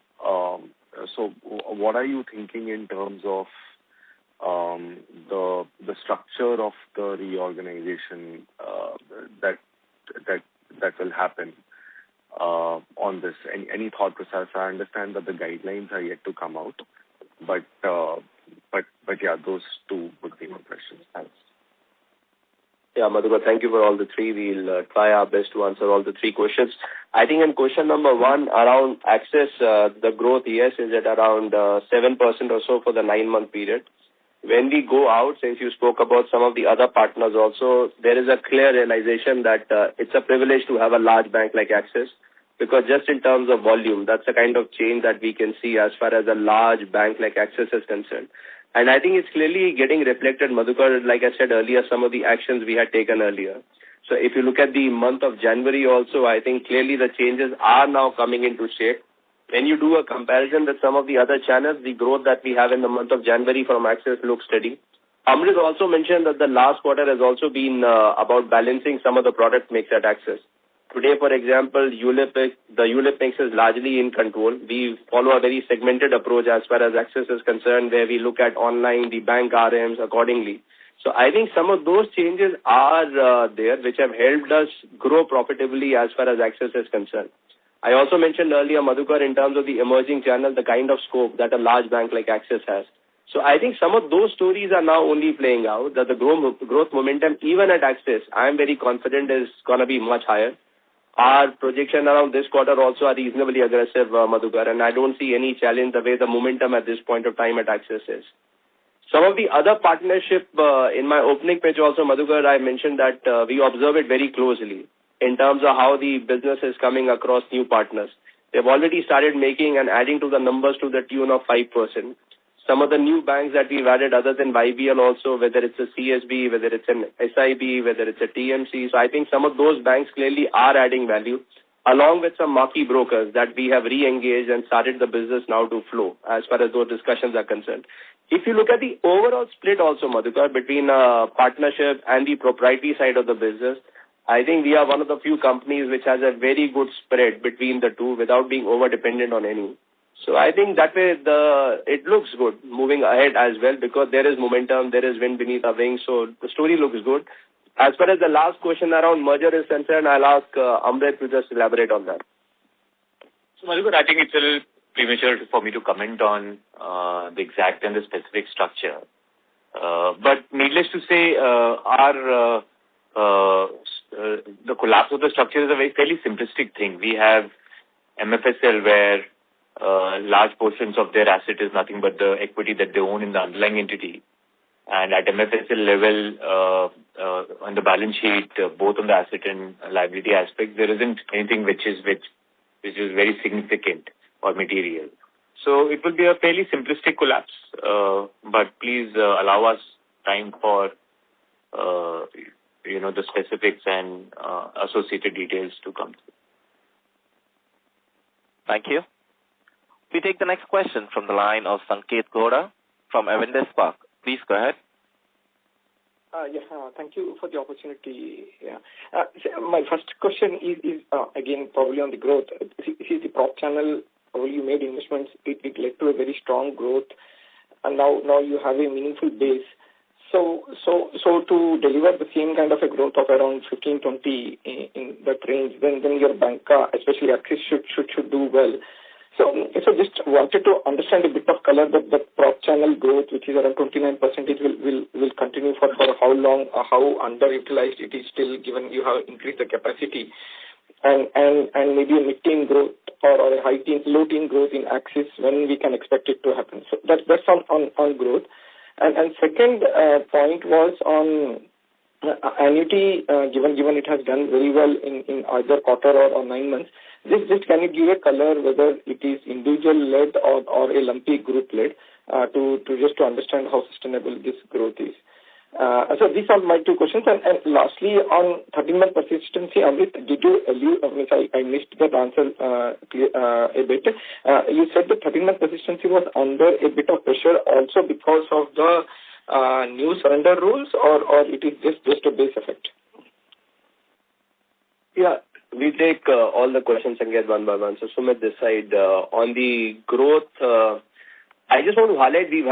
what are you thinking in terms of the structure of the reorganization that will happen on this? Any thought process? I understand that the guidelines are yet to come out, but yeah, those two would be my questions. Thanks. Yeah, Madhukar, thank you for all the three. We'll try our best to answer all the three questions. I think in question number one, around Axis, the growth, yes, is at around 7% or so for the 9-month period. When we go out, since you spoke about some of the other partners also, there is a clear realization that it's a privilege to have a large bank like Axis, because just in terms of volume, that's the kind of change that we can see as far as a large bank like Axis is concerned. And I think it's clearly getting reflected, Madhukar, like I said earlier, some of the actions we had taken earlier. So if you look at the month of January also, I think clearly the changes are now coming into shape. When you do a comparison with some of the other channels, the growth that we have in the month of January from Axis looks steady. Amrit also mentioned that the last quarter has also been about balancing some of the product mix at Axis. Today, for example, the ULIP mix is largely in control. We follow a very segmented approach as far as Axis is concerned, where we look at online, the bank RMs accordingly. So I think some of those changes are there, which have helped us grow profitably as far as Axis is concerned. I also mentioned earlier, Madhukar, in terms of the emerging channel, the kind of scope that a large bank like Axis has. So I think some of those stories are now only playing out, that the growth momentum, even at Axis, I am very confident is going to be much higher. Our projection around this quarter also are reasonably aggressive, Madhukar, and I don't see any challenge the way the momentum at this point of time at Axis is. Some of the other partnership, in my opening page also, Madhukar, I mentioned that we observe it very closely in terms of how the business is coming across new partners. They've already started making and adding to the numbers to the tune of 5%. Some of the new banks that we've added other than YBL also, whether it's a CSB, whether it's an SIB, whether it's a TMC. So I think some of those banks clearly are adding value, along with some marquee brokers that we have re-engaged and started the business now to flow as far as those discussions are concerned. If you look at the overall split also, Madhukar, between partnership and the proprietary side of the business, I think we are one of the few companies which has a very good spread between the two without being over-dependent on any. So I think that way it looks good moving ahead as well, because there is momentum, there is wind beneath our wings, so the story looks good. As far as the last question around merger is concerned, I'll ask Amrit to just elaborate on that. So Madhukar, I think it's a little premature for me to comment on the exact and the specific structure. But needless to say, the collapse of the structure is a very fairly simplistic thing. We have MFSL where large portions of their asset is nothing but the equity that they own in the underlying entity. And at MFSL level, on the balance sheet, both on the asset and liability aspect, there isn't anything which is very significant or material. So it will be a fairly simplistic collapse. But please allow us time for the specifics and associated details to come through. Thank you. We take the next question from the line of Sanket Goda from Avendus Spark. Please go ahead. Thank you for the opportunity. So my first question is again, probably on the growth. See, the prop channel, probably you made investments, it led to a very strong growth, and now you have a meaningful base. So to deliver the same kind of a growth of around 15-20 in that range, then your bank, especially Axis, should do well. So just wanted to understand a bit of color that the prop channel growth, which is around 29%, will continue for how long, how underutilized it is still, given you have increased the capacity, and maybe a mid-teen growth or a low-teen growth in Axis, when we can expect it to happen. So that's on growth. And second point was on annuity, given it has done very well in either quarter or 9 months. Just can you give a color whether it is individual-led or a lumpy group-led to understand how sustainable this growth is. So these are my two questions. And lastly, on 13-month persistency, Amrit, did you allude, I missed that answer a bit. You said the 13-month persistency was under a bit of pressure also because of the new surrender rules, or it is just a base effect? Yeah. We take all the questions and get one by one. So Sumit, this side, on the growth, I just want to highlight we've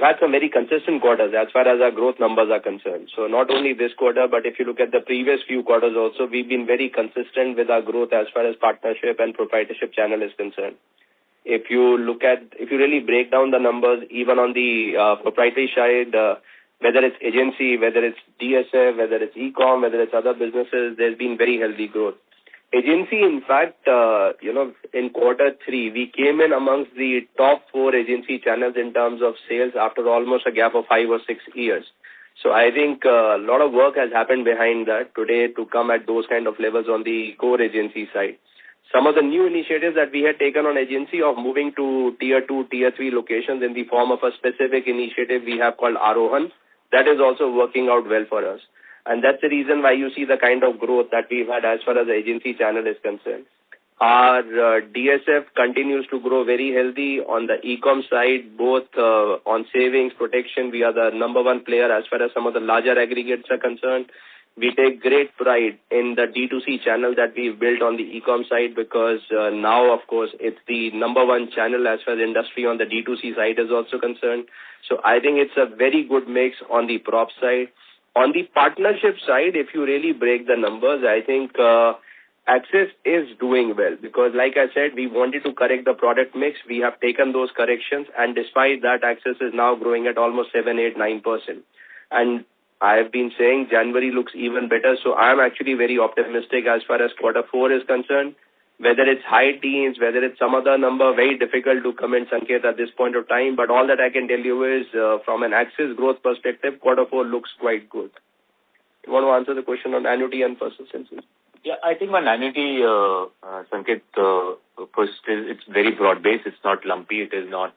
had some very consistent quarters as far as our growth numbers are concerned. So not only this quarter, but if you look at the previous few quarters also, we've been very consistent with our growth as far as partnership and proprietorship channel is concerned. If you really break down the numbers, even on the proprietary side, whether it's agency, whether it's DSF, whether it's e-com, whether it's other businesses, there's been very healthy growth. Agency, in fact, in quarter 3, we came in amongst the top 4 agency channels in terms of sales after almost a gap of 5 or 6 years. So I think a lot of work has happened behind that today to come at those kind of levels on the core agency side. Some of the new initiatives that we had taken on agency of moving to tier 2, tier 3 locations in the form of a specific initiative we have called Arohan, that is also working out well for us. And that's the reason why you see the kind of growth that we've had as far as the agency channel is concerned. Our DSF continues to grow very healthy on the e-com side, both on savings, protection. We are the number one player as far as some of the larger aggregates are concerned. We take great pride in the D2C channel that we've built on the e-com side because now, of course, it's the number one channel as far as industry on the D2C side is also concerned. So I think it's a very good mix on the prop side. On the partnership side, if you really break the numbers, I think Axis is doing well because, like I said, we wanted to correct the product mix. We have taken those corrections, and despite that, Axis is now growing at almost 7, 8, 9%. And I have been saying January looks even better, so I am actually very optimistic as far as quarter 4 is concerned. Whether it's high teens, whether it's some other number, very difficult to comment, Sanket, at this point of time. But all that I can tell you is, from an Axis growth perspective, quarter 4 looks quite good. You want to answer the question on annuity and persistency? Yeah, I think on annuity, Sanket, first, it's very broad-based. It's not lumpy. It is not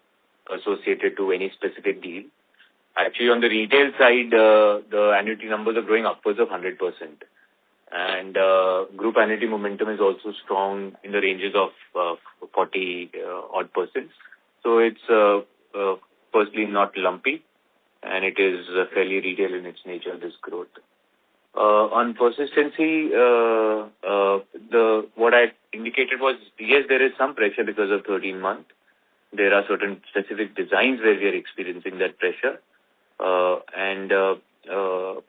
associated to any specific deal. Actually, on the retail side, the annuity numbers are growing upwards of 100%. And group annuity momentum is also strong in the ranges of 40-odd%. So it's firstly not lumpy, and it is fairly retail in its nature, this growth. On persistency, what I indicated was, yes, there is some pressure because of 13 months. There are certain specific designs where we are experiencing that pressure.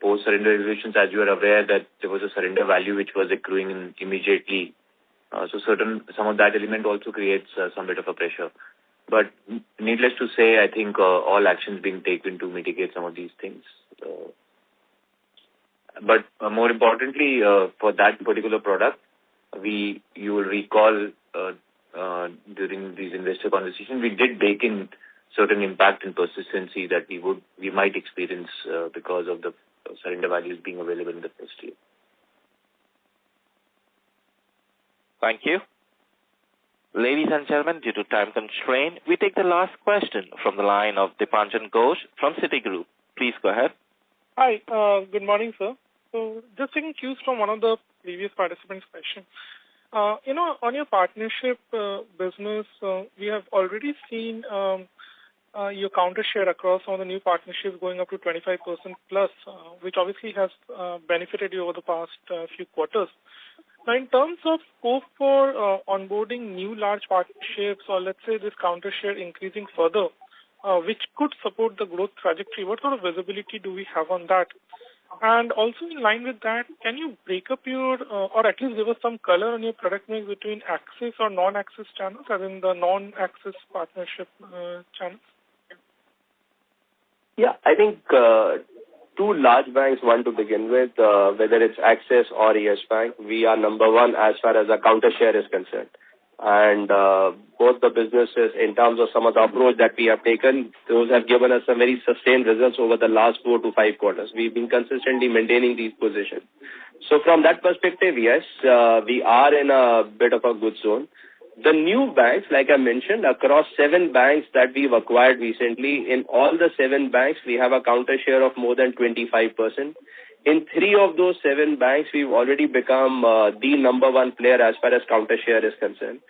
Post-surrender resolutions, as you are aware, that there was a surrender value which was accruing immediately. So some of that element also creates some bit of a pressure. But needless to say, I think all actions being taken to mitigate some of these things. But more importantly, for that particular product, you will recall during these investor conversations, we did bake in certain impact in persistency that we might experience because of the surrender values being available in the first year. Thank you. Ladies and gentlemen, due to time constraint, we take the last question from the line of Dipanjan Ghosh from Citigroup. Please go ahead. Hi, good morning, sir. So just taking cues from one of the previous participants' questions. On your partnership business, we have already seen your counter share across all the new partnerships going up to 25% plus, which obviously has benefited you over the past few quarters. Now, in terms of scope for onboarding new large partnerships, or let's say this counter share increasing further, which could support the growth trajectory, what sort of visibility do we have on that? And also in line with that, can you break up your, or at least give us some color on your product mix between Axis or non-Axis channels, as in the non-Axis partnership channels? Yeah, I think two large banks, one to begin with, whether it's Axis or Yes Bank, we are number one as far as the counter share is concerned. And both the businesses, in terms of some of the approach that we have taken, those have given us some very sustained results over the last 4 to 5 quarters. We've been consistently maintaining these positions. So from that perspective, yes, we are in a bit of a good zone. The new banks, like I mentioned, across 7 banks that we've acquired recently, in all the 7 banks, we have a counter share of more than 25%. In 3 of those 7 banks, we've already become the number one player as far as counter share is concerned.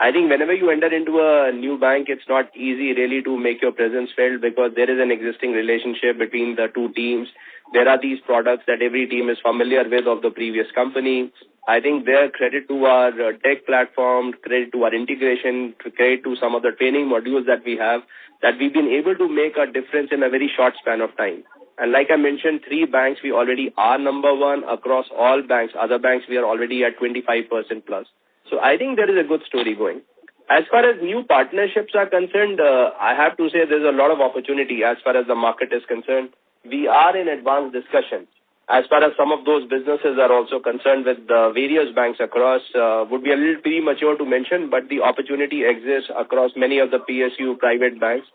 I think whenever you enter into a new bank, it's not easy really to make your presence felt because there is an existing relationship between the two teams. There are these products that every team is familiar with of the previous company. I think their credit to our tech platform, credit to our integration, credit to some of the training modules that we have, that we've been able to make a difference in a very short span of time. And like I mentioned, 3 banks, we already are number one across all banks. Other banks, we are already at 25% plus. So I think there is a good story going. As far as new partnerships are concerned, I have to say there's a lot of opportunity as far as the market is concerned. We are in advanced discussion. As far as some of those businesses are also concerned with the various banks across, would be a little premature to mention, but the opportunity exists across many of the PSU private banks.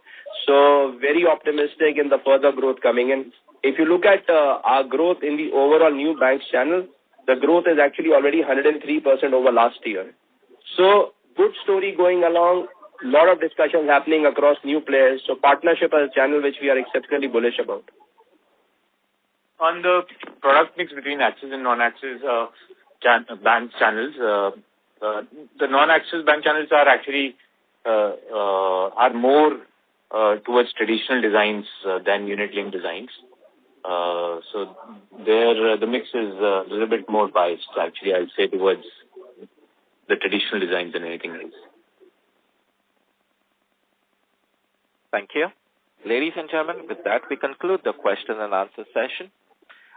So very optimistic in the further growth coming in. If you look at our growth in the overall new banks channel, the growth is actually already 103% over last year. So good story going along, a lot of discussions happening across new players. So partnership as a channel which we are exceptionally bullish about. On the product mix between Axis and non-Axis bank channels, the non-Axis bank channels are actually are more towards traditional designs than unit-linked designs. So there, the mix is a little bit more biased, actually, I'd say, towards the traditional designs than anything else. Thank you. Ladies and gentlemen, with that, we conclude the question and answer session.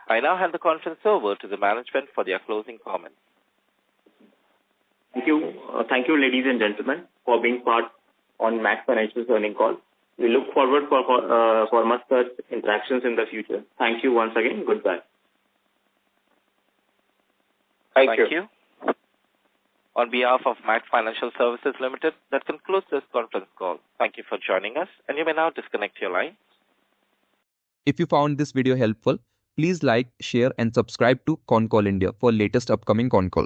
I now hand the conference over to the management for their closing comments. Thank you. Thank you, ladies and gentlemen, for being part on Max Financial's earnings call. We look forward for much such interactions in the future. Thank you once again. Goodbye. Thank you. On behalf of Max Financial Services Limited, that concludes this conference call. Thank you for joining us, and you may now disconnect your line. If you found this video helpful, please like, share, and subscribe to Concall India for latest upcoming Concall.